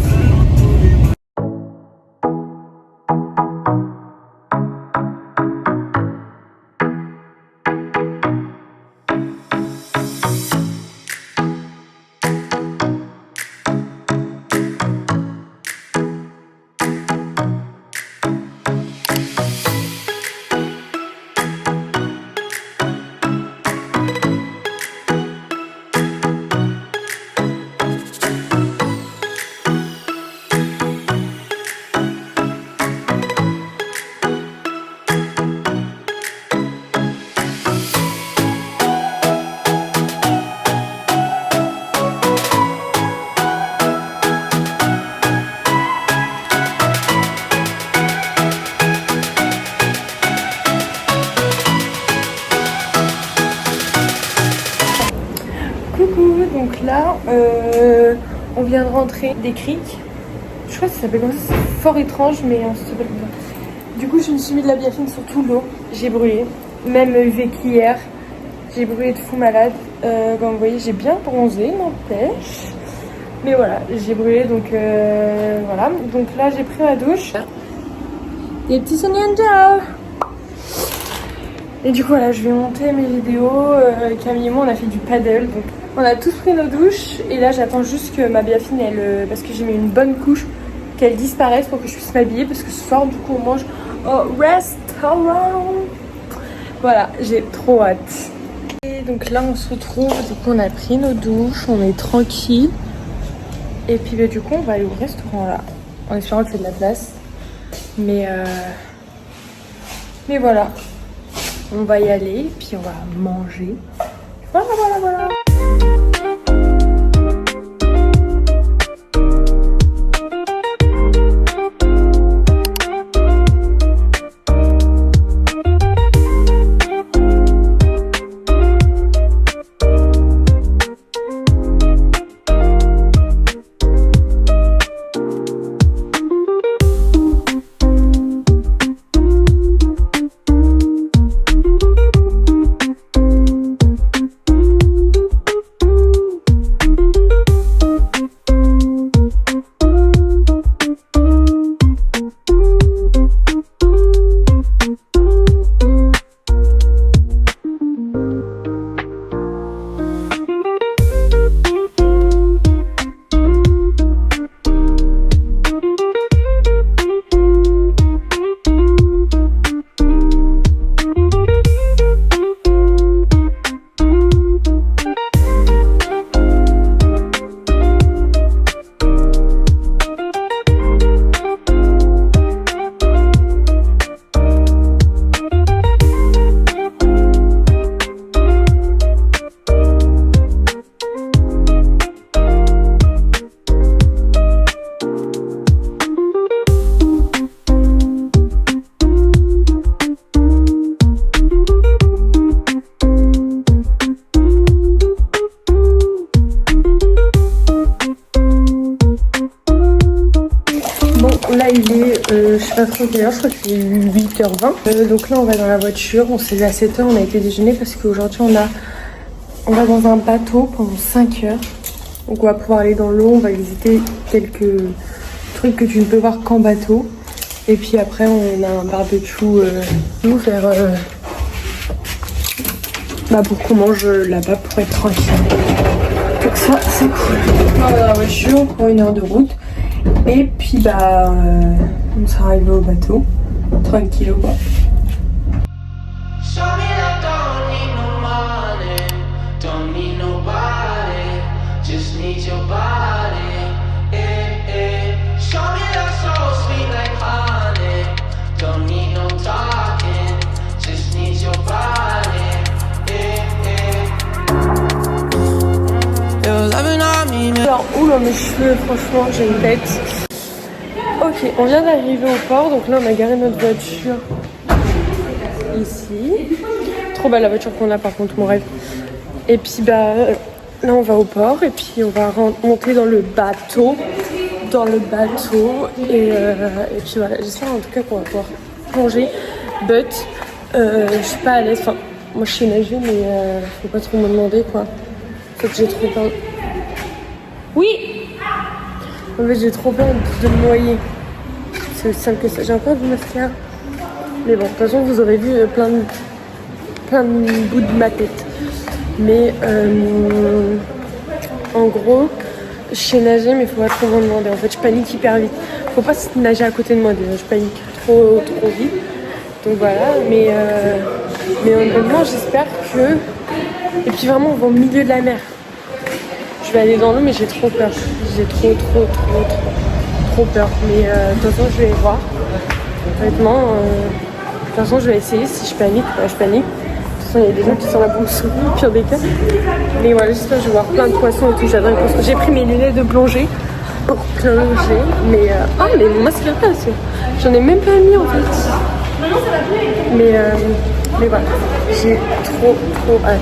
A: là, on vient de rentrer des criques. Je crois que ça s'appelle comme ça, c'est fort étrange, mais ça s'appelle comme ça. Du coup, je me suis mis de la biafine sur tout l'eau. J'ai brûlé. Même UV qu'hier. J'ai brûlé de fou malade. Comme vous voyez, j'ai bien bronzé, n'empêche. Mais voilà, j'ai brûlé, donc voilà. Donc là, j'ai pris ma douche. Des petits Ninja. Et du coup, voilà, je vais monter mes vidéos. Camille et moi, on a fait du paddle. Donc, on a tous pris nos douches. Et là, j'attends juste que ma biafine, elle, parce que j'ai mis une bonne couche, qu'elle disparaisse pour que je puisse m'habiller. Parce que ce soir, du coup, on mange au restaurant. Voilà, j'ai trop hâte. Et donc là, on se retrouve. Du coup, on a pris nos douches. On est tranquille. Et puis, bah, du coup, on va aller au restaurant là. En espérant qu'il y ait de la place. Mais voilà. On va y aller, puis on va manger. Voilà, voilà, voilà. Là il est, je sais pas trop quelle heure, je crois qu'il est 8h20. Donc là on va dans la voiture, on s'est levé à 7h, on a été déjeuner parce qu'aujourd'hui on va dans un bateau pendant 5 heures. Donc on va pouvoir aller dans l'eau, on va visiter quelques trucs que tu ne peux voir qu'en bateau. Et puis après on a un barbecue vers pour qu'on mange là-bas pour être tranquille. Donc ça c'est cool. On va dans la voiture pour 1 heure de route. Et puis on sera arrivé au bateau, tranquille quoi. Alors, oula mes cheveux, franchement j'ai une tête. Ok, on vient d'arriver au port, donc là on a garé notre voiture ici. Trop belle la voiture qu'on a par contre, mon rêve. Et puis là on va au port et puis on va monter dans le bateau. Et puis voilà, j'espère en tout cas qu'on va pouvoir plonger. But, je suis pas à l'aise, enfin moi je sais nager mais faut pas trop me demander quoi. Faut que j'ai trop peur. Oui! En fait j'ai trop peur de me noyer. C'est aussi simple que ça. J'ai encore du mascara. Mais bon, de toute façon vous aurez vu plein de bouts de ma tête. Mais en gros, je sais nager mais faut pas trop me demander. En fait je panique hyper vite. Faut pas nager à côté de moi déjà, je panique trop vite. Donc voilà, mais honnêtement j'espère que... Et puis vraiment on va au milieu de la mer. Je vais aller dans l'eau mais j'ai trop peur. J'ai trop peur. Mais de toute façon je vais voir. Honnêtement, de toute façon je vais essayer. Si je panique, je panique. De toute façon il y a des gens qui sont là pour me sauver, pire des cas. Mais voilà, j'espère que je vais voir plein de poissons et tout. J'adore les poissons. J'ai pris mes lunettes de plongée pour plonger. Mais mais mon masque est pas assez. J'en ai même pas mis en fait. Mais voilà, j'ai trop hâte.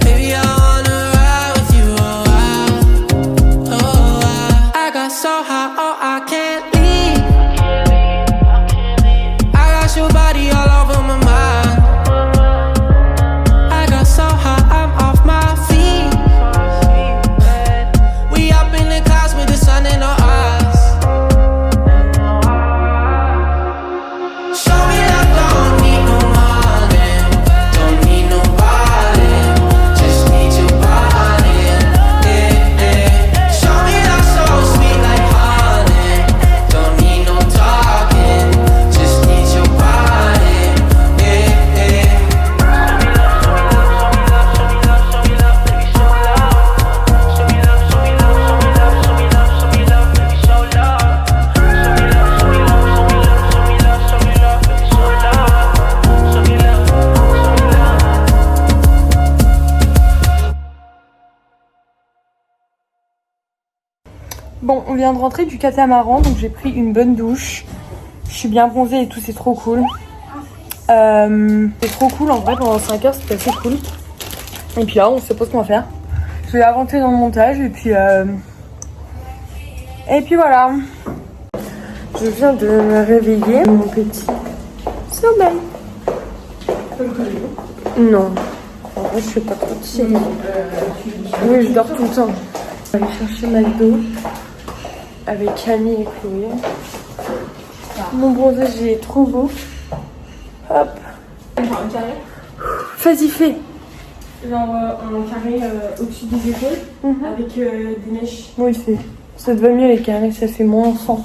C: Baby, I
A: Bon, on vient de rentrer du catamaran, donc j'ai pris une bonne douche. Je suis bien bronzée et tout, c'est trop cool. C'est trop cool en vrai, pendant 5 heures c'était assez cool. Et puis là on sait pas ce qu'on va faire. Je vais avancer dans le montage et puis voilà. Je viens de me réveiller. Mon petit sommeil. Non. En vrai je fais pas trop de sieste. Oui, je dors tout le temps. On va aller chercher McDo avec Camille et Chloé. Mon bronzage il est trop beau. Hop. Vas-y, fais.
B: Genre un carré au-dessus des épaules avec des mèches.
A: Oui, c'est. Ça te va mieux les carrés, ça fait moins enfant.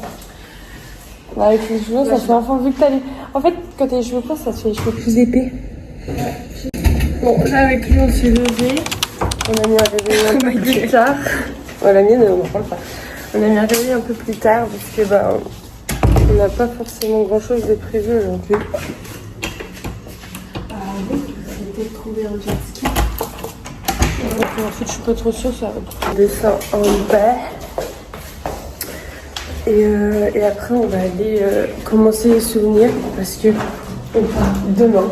A: Bah, avec les cheveux, ça fait enfant. Vu que t'as les. En fait, quand t'as les cheveux courts, ça te fait les cheveux plus épais. Bon, là, avec lui, on s'est levé. On a mis un réveil un peu plus tard. Ouais, la mienne, on n'en parle pas. On a mis un réveil un peu plus tard parce que, bah, on n'a pas forcément grand chose de prévu aujourd'hui. J'ai peut-être trouvé un jet ski. Ensuite, je suis pas trop sûre, ça descend en bas. Et après, on va aller commencer les souvenirs parce que on part demain.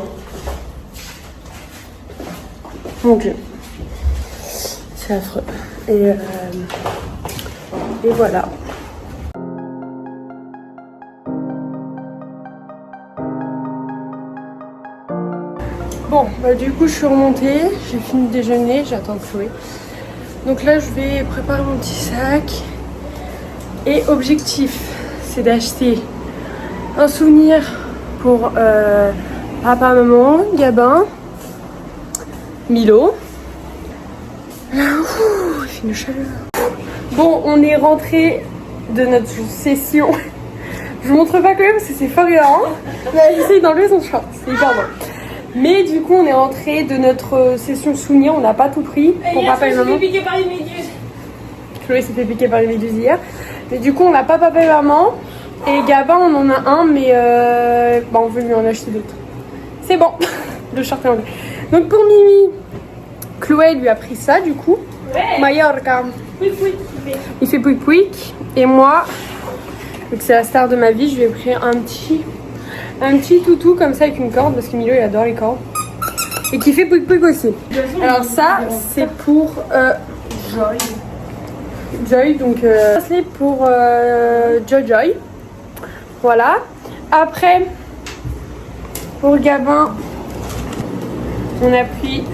A: Mon Dieu, c'est affreux. Et voilà. Bon, bah du coup je suis remontée, j'ai fini de déjeuner, j'attends Chloé. Donc là je vais préparer mon petit sac. Et objectif, c'est d'acheter un souvenir pour papa, maman, Gabin, Milo. Là, il fait une chaleur. Bon, on est rentré de notre session. Je vous montre pas Chloé parce que c'est fort hilarant. Mais j'essaye d'enlever son short, c'est hyper bon. Mais du coup, on est rentré de notre session souvenir, on n'a pas tout pris pour papa et maman.
B: Je suis piquée par une méduse.
A: Chloé s'est fait piquer par les méduses hier. Mais du coup, on n'a pas papa et maman. Et Gabin, on en a un, mais on veut lui en acheter d'autres. C'est bon, le short est enlevé. Donc pour Mimi, Chloé lui a pris ça du coup.
B: Ouais.
A: Mallorca.
B: Oui, oui,
A: Il fait pouic pouic. Et moi, vu que c'est la star de ma vie, je lui ai pris un petit toutou comme ça avec une corde parce que Milo il adore les cordes. Et qui fait pouic pouic aussi. Alors ça, c'est pour Joy, donc c'est pour Joy. Voilà. Après, pour Gabin, on a pris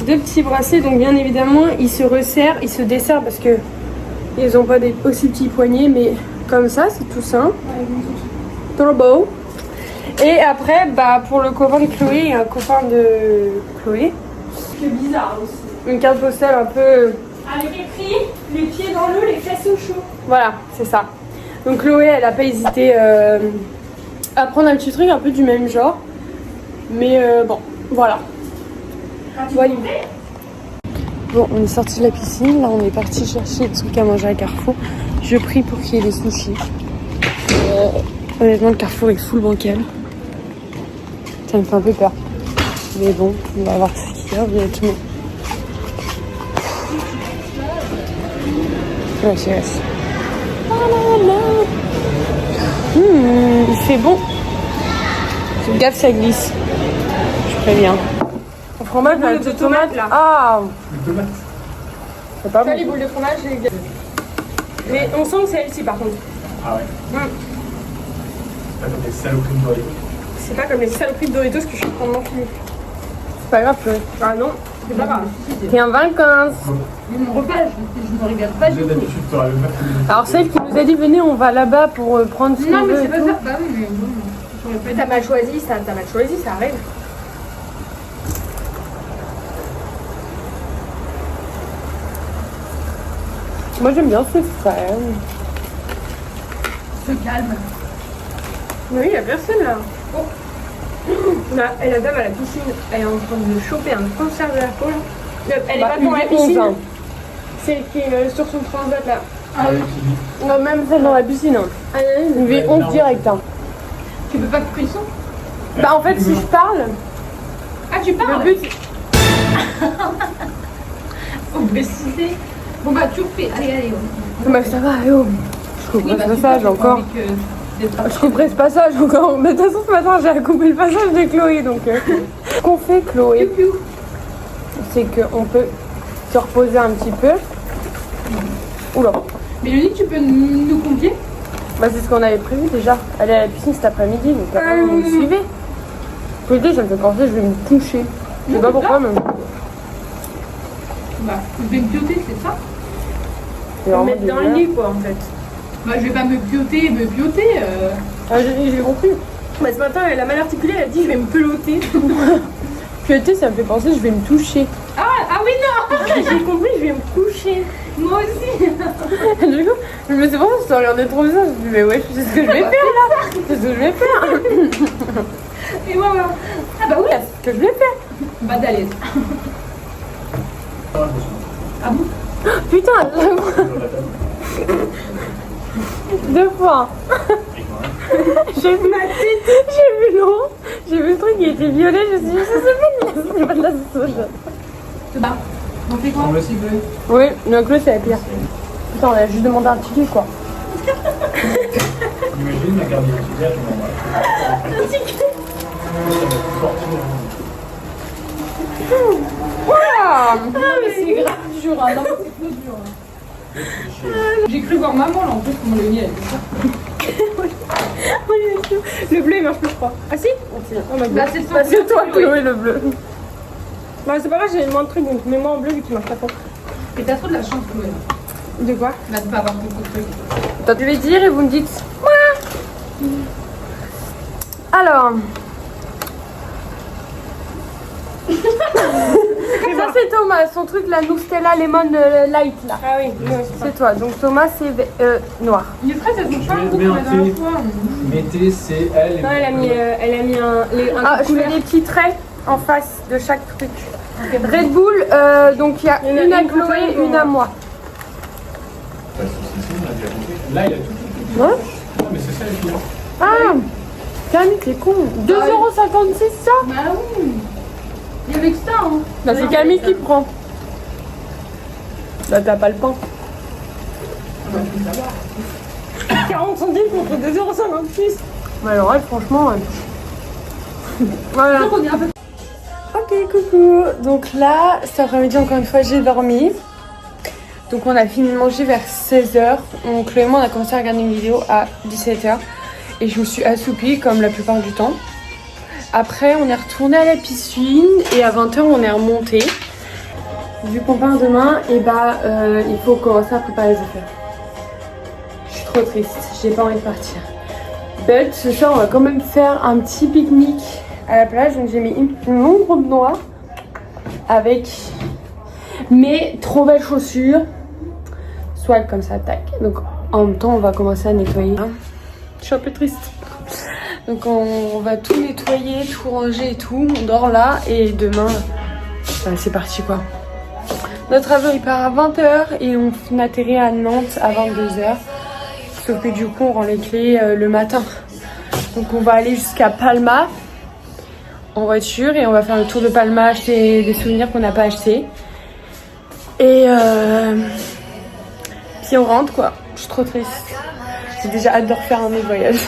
A: deux petits bracelets. Donc bien évidemment, ils se resserrent, ils se desserrent parce que ils n'ont pas des aussi petits poignets, mais comme ça, c'est tout simple. Trop beau. Et après, bah pour le copain de Chloé et un copain de Chloé.
B: C'est bizarre aussi.
A: Une carte postale un peu...
B: Avec écrit les pieds dans l'eau, les fesses au chaud.
A: Voilà, c'est ça. Donc Chloé, elle a pas hésité à prendre un petit truc un peu du même genre. Mais bon, voilà. Voilà. Bon, on est sorti de la piscine. Là, on est parti chercher des trucs à manger à Carrefour. Je prie pour qu'il y ait des sushis. Honnêtement, le Carrefour est full bancal. Ça me fait un peu peur. Mais bon, on va voir ce qu'il y a, honnêtement. Ouais, je laisse. Il fait bon. Fais gaffe, ça glisse. Je préviens. Le fromage,
B: boules de tomate, là.
A: Ah,
D: Les tomates.
A: c'est pas
B: Ça,
A: bon.
B: les boules de fromage, mais on sent que c'est celle-ci par contre.
D: Ah ouais. C'est pas comme des saloperies de Doritos.
B: C'est pas comme les saloperies de Doritos que je suis en train de manger.
A: C'est pas grave, Chloé.
B: Ah non, c'est pas grave.
A: T'es un vainqueur.
B: Mon repas, je ne regarde pas du tout.
D: D'habitude, tu auras le même.
A: Alors celle qui nous a dit venez, on va là-bas pour prendre ce qu'on
B: Non, mais
A: veut
B: c'est
A: et
B: pas
A: tout.
B: ça. Bah oui, mais bon. T'as mal choisi, ça arrive.
A: Moi j'aime bien ce frais.
B: Se calme. Oui, il n'y a personne là. Oh. Là, et la dame à la piscine, elle est en train de choper un cancer de la peau. Elle est pas dans la piscine. C'est qui est sur son transat là.
D: Ah oui,
A: Non, même celle dans la piscine. Hein.
B: Ah, non,
A: Une V11 direct. Hein.
B: tu peux pas couper le son.
A: Bah en fait si je parle,
B: Ah, tu parles.
A: le but...
E: Faut préciser. Bon bah tu refais. Allez.
A: Bah ça va, je couperai ce passage encore. Je couperai ce passage encore. Mais de toute façon ce matin j'ai coupé le passage de Chloé donc. Ce qu'on fait Chloé, c'est qu'on peut se reposer un petit peu. Oula.
E: Mais Léonie, tu peux nous confier?
A: Bah c'est ce qu'on avait prévu déjà. Aller à la piscine cet après-midi, donc vous me suivez. Côté ça me fait penser, je vais me coucher. Je sais pas pourquoi mais.
E: Bah, je vais me pioter, c'est ça?
A: C'est vraiment
B: Mettre dans le
A: dégueulasse.
B: lit quoi en fait.
E: Bah, je vais pas me pioter.
A: Ah, j'ai compris.
B: Bah, ce matin elle a mal articulé, elle a dit je vais me peloter.
A: Pioter ça me fait penser, je vais me toucher.
E: Ah oui, non.
B: J'ai compris, je vais me coucher.
E: Moi aussi.
A: Du coup, je me suis pensé, ça regardait trop bizarre. Je me suis dit, mais ouais, c'est ce que je vais faire là. C'est ce que je vais faire.
E: Et moi, voilà. Ah bah oui.
A: C'est ce que je vais faire.
E: Bah d'aller. Ah bon?
A: Putain, deux fois. J'ai vu ma tête, j'ai vu l'eau, j'ai vu le truc qui était violet, je me suis dit, c'est pas de la sauce.
E: Bah, on fait quoi?
A: Oui, donc là c'est la pire. Putain, on a juste demandé un ticket quoi.
D: Imagine la carte d'identité,
A: Voilà.
E: mais c'est grave dur, hein. Non, mais c'est trop dur. Hein. J'ai cru voir maman là en plus, comment Léonie elle dit ça.
B: Le bleu il marche plus je crois. Ah si?
E: Bah, c'est ça.
A: Bah, c'est toi Chloé le bleu.
B: Bah c'est pas grave, j'ai moins de trucs donc mets-moi en bleu vu qu'il marche pas trop.
E: Et t'as trop de la chance, Chloé.
B: De quoi?
E: Là, de pas avoir beaucoup de trucs.
A: Attends, je vais dire et vous me dites. Alors. Ça c'est Thomas, son truc la Nustella Lemon Light là.
B: Ah oui, c'est ça.
A: C'est toi, donc Thomas c'est noir.
E: Les fraises, elles sont pas
D: Je
E: beaucoup
D: mets un
E: la dernière
D: thé.
E: fois.
D: Mettez CL.
B: Non, elle a mis un
A: Ah,
B: coup
A: je
B: de
A: fais
B: couleur.
A: des petits traits en face de chaque truc. Red Bull, donc il y a
B: Il y en a
A: une à
B: une pour toi,
A: Chloé,
B: une pour
A: une à moi.
D: Là, il a tout.
A: Ouais.
D: Non, mais c'est ça, les filles.
A: Ah, Camille, t'es con. 2,56€ ça?
E: Bah oui. Il y avait que ça, hein.
A: Bah, c'est Camille qui prend. Bah, t'as pas le pain.
B: 40 centimes contre 2,56€.
A: Bah, alors, elle, franchement. Voilà.
E: Donc on est un peu.
A: Ok, coucou. Donc là, cet après-midi, encore une fois, j'ai dormi. Donc, on a fini de manger vers 16h. Donc, Chloé et moi, on a commencé à regarder une vidéo à 17h. Et je me suis assoupie comme la plupart du temps. Après, on est retourné à la piscine. Et à 20h, on est remonté. Vu qu'on part demain, et bah, il faut commencer à préparer les affaires. Je suis trop triste. J'ai pas envie de partir. But, ce soir, on va quand même faire un petit pique-nique à la plage. Donc, j'ai mis une longue robe noire avec mes trop belles chaussures. Swag comme ça, tac. Donc, en même temps, on va commencer à nettoyer. Je suis un peu triste. Donc, on va tout nettoyer, tout ranger et tout. On dort là et demain, c'est parti quoi. Notre avion il part à 20h et on atterrit à Nantes à 22h. Sauf que du coup, on rend les clés le matin. Donc, on va aller jusqu'à Palma en voiture et on va faire le tour de Palma, acheter des souvenirs qu'on n'a pas achetés. Et puis on rentre quoi. Je suis trop triste. J'ai déjà hâte de refaire un autre voyage.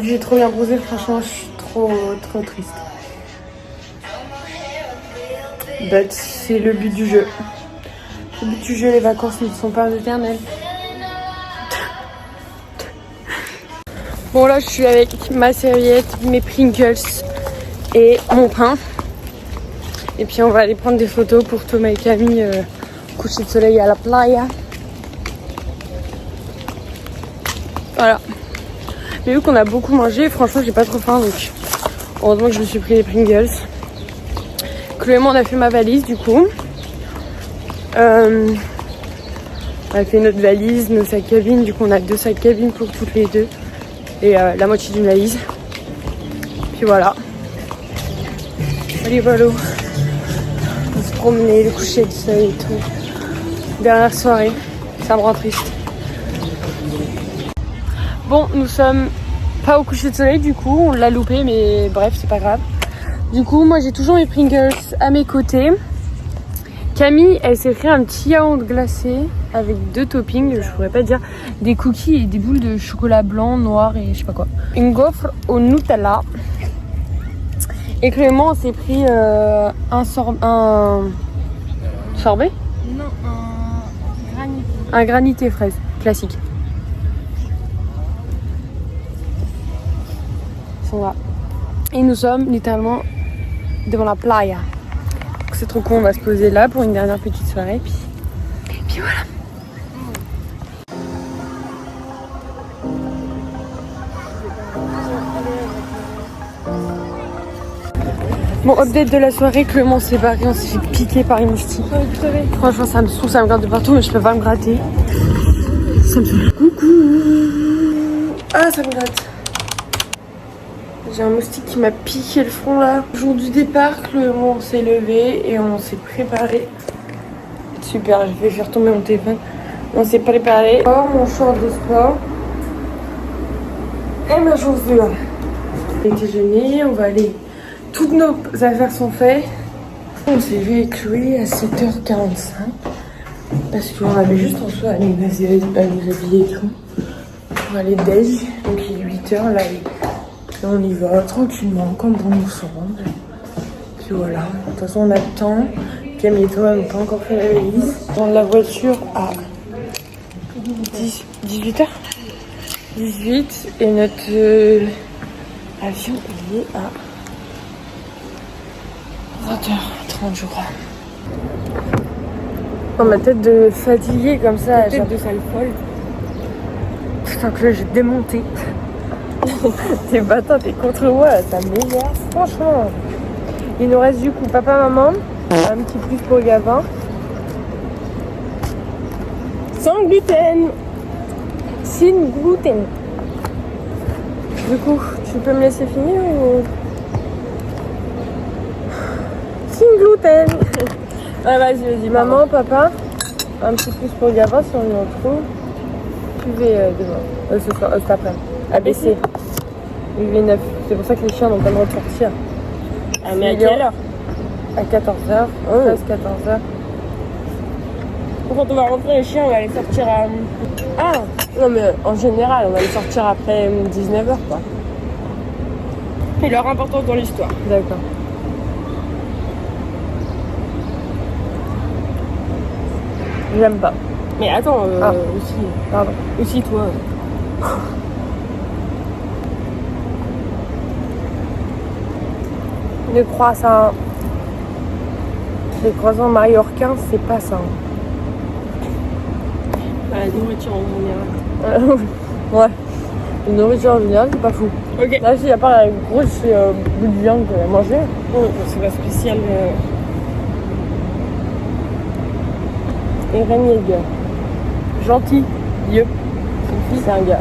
A: J'ai trop bien posé, franchement, je suis trop triste. But c'est le but du jeu. Le but du jeu, les vacances ne sont pas éternelles. Bon là je suis avec ma serviette, mes Pringles et mon pain. Et puis on va aller prendre des photos pour Thomas et Camille coucher de soleil à la playa. Voilà. J'ai vu qu'on a beaucoup mangé, franchement j'ai pas trop faim donc heureusement que je me suis pris des Pringles. Chloé et moi on a fait ma valise du coup. On a fait notre valise, nos sacs cabines, du coup on a 2 sacs cabines pour toutes les deux. Et la moitié d'une valise. Puis voilà. Allez voilà. On se promener, le coucher de soleil et tout. Dernière soirée. Ça me rend triste. Bon, nous sommes pas au coucher de soleil du coup. On l'a loupé mais bref, c'est pas grave. Du coup, moi j'ai toujours mes Pringles à mes côtés. Camille, elle s'est pris un petit yaourt glacé avec 2 toppings, je pourrais pas dire, des cookies et des boules de chocolat blanc, noir et je sais pas quoi. Une gaufre au Nutella. Et Clément, on s'est pris un sorbet.
B: Non, un granit.
A: Un granité fraise, classique. Ils sont là. Et nous sommes littéralement devant la playa. Donc c'est trop cool, on va se poser là pour une dernière petite soirée. Puis voilà. Bon, update de la soirée, Clément s'est barré, on s'est fait piquer par une moustique. Franchement, ça me saoule, ça me gratte de partout, mais je peux pas me gratter. Ça me fait coucou. Ah, ça me gratte. J'ai un moustique qui m'a piqué le front là. Jour du départ, Clément s'est levé et on s'est préparé. Super, j'ai fait tomber mon téléphone. On s'est préparé. Mon short de sport. Et ma chose de là. Déjeuner, on va aller. Toutes nos affaires sont faites. On s'est levé avec Chloé à 7h45 parce qu'on avait juste en soi à nous habiller et tout pour aller déj. Donc il est 8h là et on y va tranquillement comme bon nous semble. Puis voilà, de toute façon on a le temps. Camille et toi n'ont pas encore fait la valise. Dans la voiture à 18h 18 et notre avion il est à 20h30 je crois. Dans ma tête de fatiguée comme ça.
B: Tête de sale folle.
A: Putain que j'ai démonté. T'es bâtard, t'es contre moi, ça m'énerve. Franchement. Il nous reste du coup papa, maman, un petit plus pour Gavin.
B: Sans gluten.
A: Sin gluten. Du coup, tu peux me laisser finir ou... Sin gluten. Ah vas-y, maman, papa, un petit plus pour Gavin si on y retrouve. UV demain, ce soir, cet après-midi. ABC. UV 9. C'est pour ça que les chiens n'ont pas le droit de sortir.
B: Ah mais à quelle heure?
A: À 14h, 13-14h.
B: Quand on va rentrer, les chiens, on va les sortir à... Ah non mais en général, on va les sortir après 19h quoi. Et leur importance dans l'histoire.
A: D'accord. J'aime pas.
B: Mais attends, aussi.
A: Pardon.
B: Aussi toi.
A: Les croissants. Les croissants mallorquins, c'est pas ça.
B: La nourriture en général.
A: Ouais. La nourriture en général, c'est pas fou.
B: Ok.
A: Là, s'il y a pas la grosse bout de viande qu'on a mangé.
B: C'est pas spécial.
A: Eren Yeager. Gentil. Dieu. C'est un gars.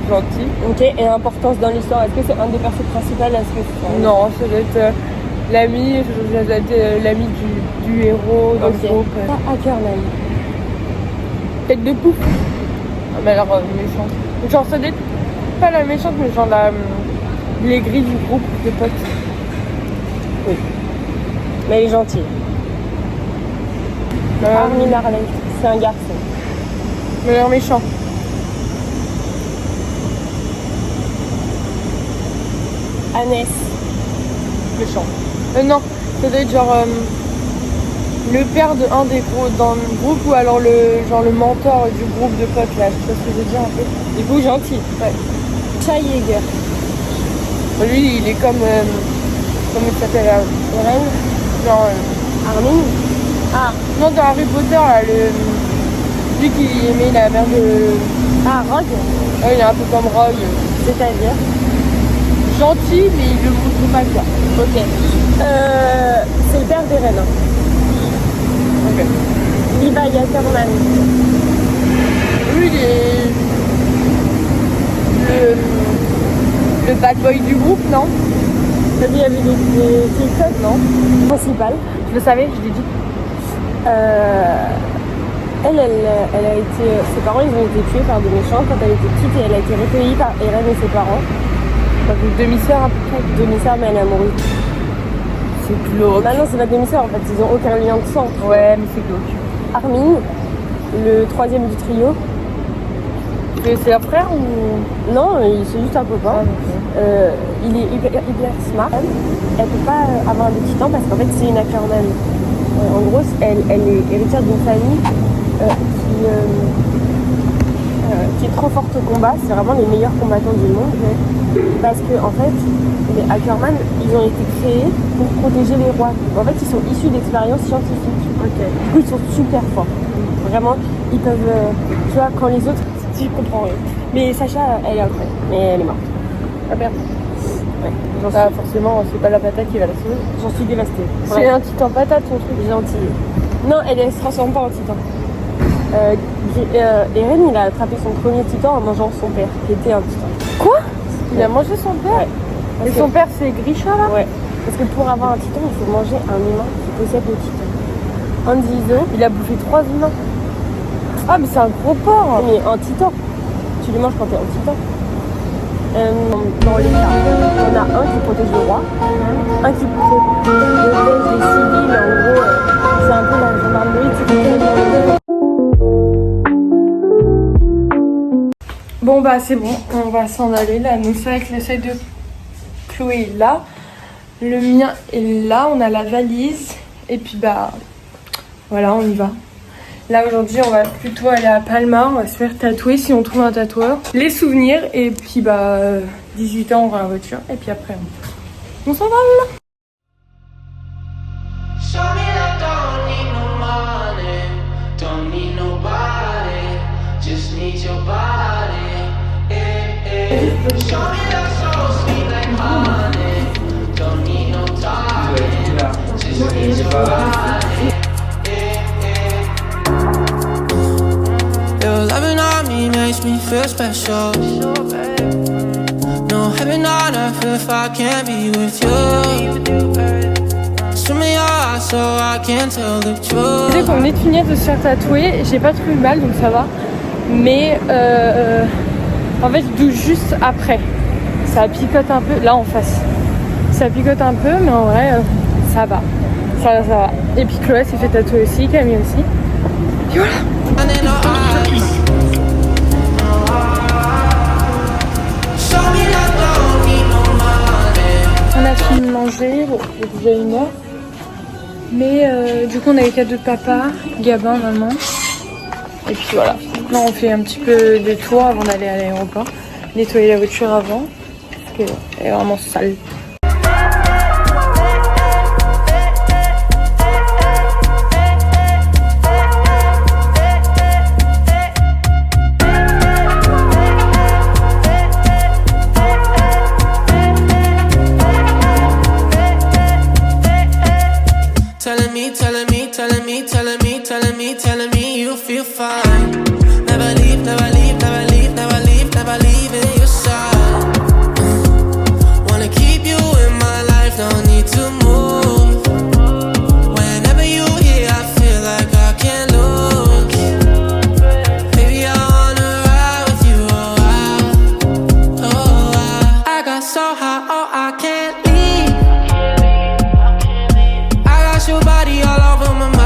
A: Gentil.
B: Ok, et l'importance dans l'histoire, est-ce que c'est un des persos principaux?
A: Non, ça doit être l'ami, ça doit être l'ami du héros dans le groupe.
B: Pas hacker l'ami.
A: Tête de pouf. Ah, mais alors méchante. Genre ça doit être pas la méchante, mais genre l'aigrie du groupe de potes.
B: Oui. Mais elle est gentille. Armin Marley, c'est un garçon.
A: Mais alors méchant.
B: Annès.
A: Méchant. Non, ça doit être genre le père de un des gros dans le groupe ou alors le mentor du groupe de potes là, je sais pas ce que je veux dire un peu.
B: Du coup, gentil.
A: Ouais.
B: Chai Yeager.
A: Lui il est comme comment il s'appelle
B: Eren.
A: genre
B: Armin.
A: ah non dans Harry Potter là lui qui aimait la mère de
B: Ah, Rogue.
A: ouais, il est un peu comme Rogue.
B: C'est-à-dire
A: Gentil mais il le montre pas quoi.
B: Ok. C'est le père d'Eren.
A: Ok.
B: Levi Ackerman.
A: Lui il est le bad boy du groupe non?
B: Lui, il y avait des TikTok, non? Principal.
A: Je le savais, je l'ai dit.
B: Elle a été... Ses parents, ils ont été tués par des méchants quand elle était petite et elle a été recueillie par Eren et ses parents.
A: Donc une demi-sœur à peu près.
B: Demi-sœur, mais elle est amoureuse.
A: C'est glauque.
B: Bah non, c'est pas des demi-sœurs en fait, ils ont aucun lien de sang.
A: Ouais, mais c'est glauque.
B: Armin, le troisième du trio.
A: C'est leur frère ou...
B: Non, c'est juste un copain. Il est hyper smart. Elle peut pas avoir des titans parce qu'en fait c'est une Ackerman. En gros, elle est héritière d'une famille qui est trop forte au combat. C'est vraiment les meilleurs combattants du monde. Parce que en fait, les Ackerman, ils ont été créés pour protéger les rois. En fait, ils sont issus d'expériences scientifiques.
A: Ok.
B: Du coup, ils sont super forts. Vraiment, ils peuvent... tu vois, quand les autres... Tu comprends rien. Mais Sacha, elle est incroyable. Mais elle est morte.
A: Ah merde.
B: Ouais.
A: Ça, forcément, c'est pas la patate qui va la sauver.
B: J'en suis dévastée.
A: C'est un titan patate, ton truc.
B: Gentil. Non, elle se transforme pas en titan. Eren, il a attrapé son premier titan en mangeant son père, qui était un titan.
A: Quoi? Il a mangé son père?
B: Ouais.
A: Et son père, c'est Grisha, là?
B: Ouais. Parce que pour avoir un titan, il faut manger un humain qui possède le titan. Andizo,
A: Il a bouffé 3 humains. Ah, mais c'est un gros porc.
B: mais un titan. Tu les manges quand t'es un titan. Dans les cas, on a un qui protège le roi, un qui protège les civils. En gros, c'est un peu la gendarmerie qui protège.
A: Bon, bah, c'est bon. On va s'en aller, là. Nous, c'est avec le sac de Chloé est là. Le mien est là. On a la valise. Et puis, bah, voilà, on y va. Là aujourd'hui on va plutôt aller à Palma, on va se faire tatouer si on trouve un tatoueur. Les souvenirs et puis bah 18 ans on va en voiture et puis après on s'en va là.
C: Show me that don't need no money, don't need nobody, just need your body. Show me that so sweet like honey, don't need no talking, just need your body. Your loving on me makes me feel special. No heaven on earth if I can't be with you. Swim in your eyes so I can tell the truth.
A: Tu sais qu'on venait de finir de se faire tatouer, j'ai pas trouvé mal donc ça va. Mais en fait d'où juste après, ça picote un peu, là en face. Ça picote un peu mais en vrai ça va. Ça va. Et puis Chloé s'est fait tatouer aussi, Camille aussi. Puis voilà. On a fini de manger, bon, il est déjà 1h. Mais du coup on a les cadeaux de papa, Gabin, maman. Et puis voilà. Là on fait un petit peu des tours avant d'aller à l'aéroport. Nettoyer la voiture avant. Parce qu'elle est vraiment sale.
C: Telling me you feel fine. Never leave, never leave, never leave, never leave, never leave in your side. Wanna keep you in my life, no need to move. Whenever you here, I feel like I can't lose. Baby, I wanna ride with you, I got so high, oh, I can't leave. I got your body all over my mind.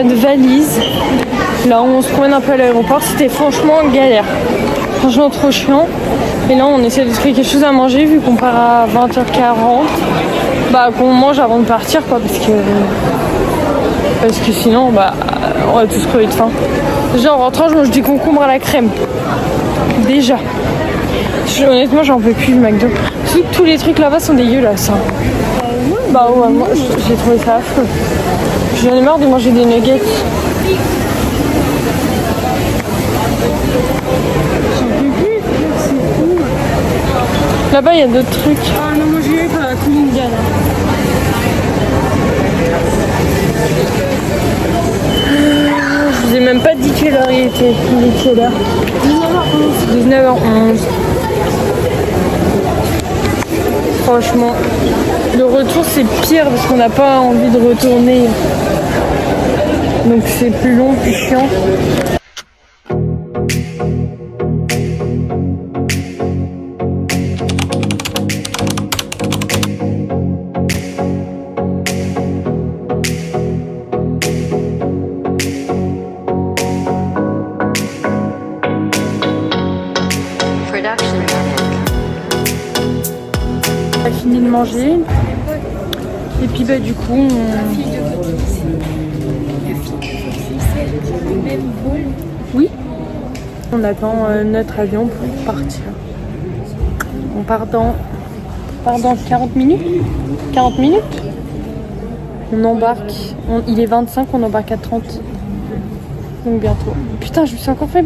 A: Notre valise, là on se promène un peu à l'aéroport, c'était franchement galère, franchement trop chiant. Et là on essaie de trouver quelque chose à manger vu qu'on part à 20h40, bah qu'on mange avant de partir quoi, parce que sinon bah on va tous crever de faim. Déjà en rentrant je mange des concombres à la crème, déjà. Honnêtement j'en peux plus du McDo, tous les trucs là-bas sont dégueulasses hein. Bah ouais, moi j'ai trouvé ça affreux. J'en ai marre de manger des nuggets. Là-bas, il y a d'autres trucs.
B: Ah non, moi j'ai eu la Kulinga là.
A: Je vous ai même pas dit quelle heure il était. Il est quelle heure? 19h11. Franchement, le retour c'est pire parce qu'on n'a pas envie de retourner. Donc c'est plus long, plus chiant. On a fini de manger et puis bah du coup oui, on attend notre avion pour partir. On part dans 40 minutes. 40 minutes. On embarque. Il est 25, on embarque à 30. Donc bientôt. Putain, je me suis encore fait.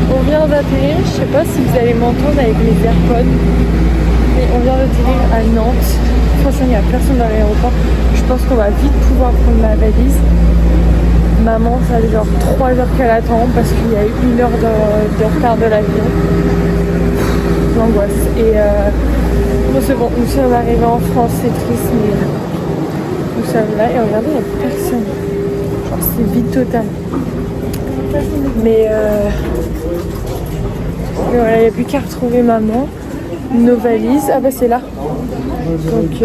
A: On vient d'atterrir, je sais pas si vous allez m'entendre avec mes AirPods, mais on vient d'atterrir à Nantes. Franchement, il n'y a personne dans l'aéroport. Je pense qu'on va vite pouvoir prendre ma valise. Maman, ça fait genre 3 heures qu'elle attend parce qu'il y a eu 1 heure de retard de l'avion. L'angoisse. Et bon, c'est bon, nous sommes arrivés en France, c'est triste, mais nous sommes là et regardez, il n'y a personne. Genre, c'est vide total. Mais voilà, il n'y a plus qu'à retrouver maman, nos valises. Ah bah c'est là. Donc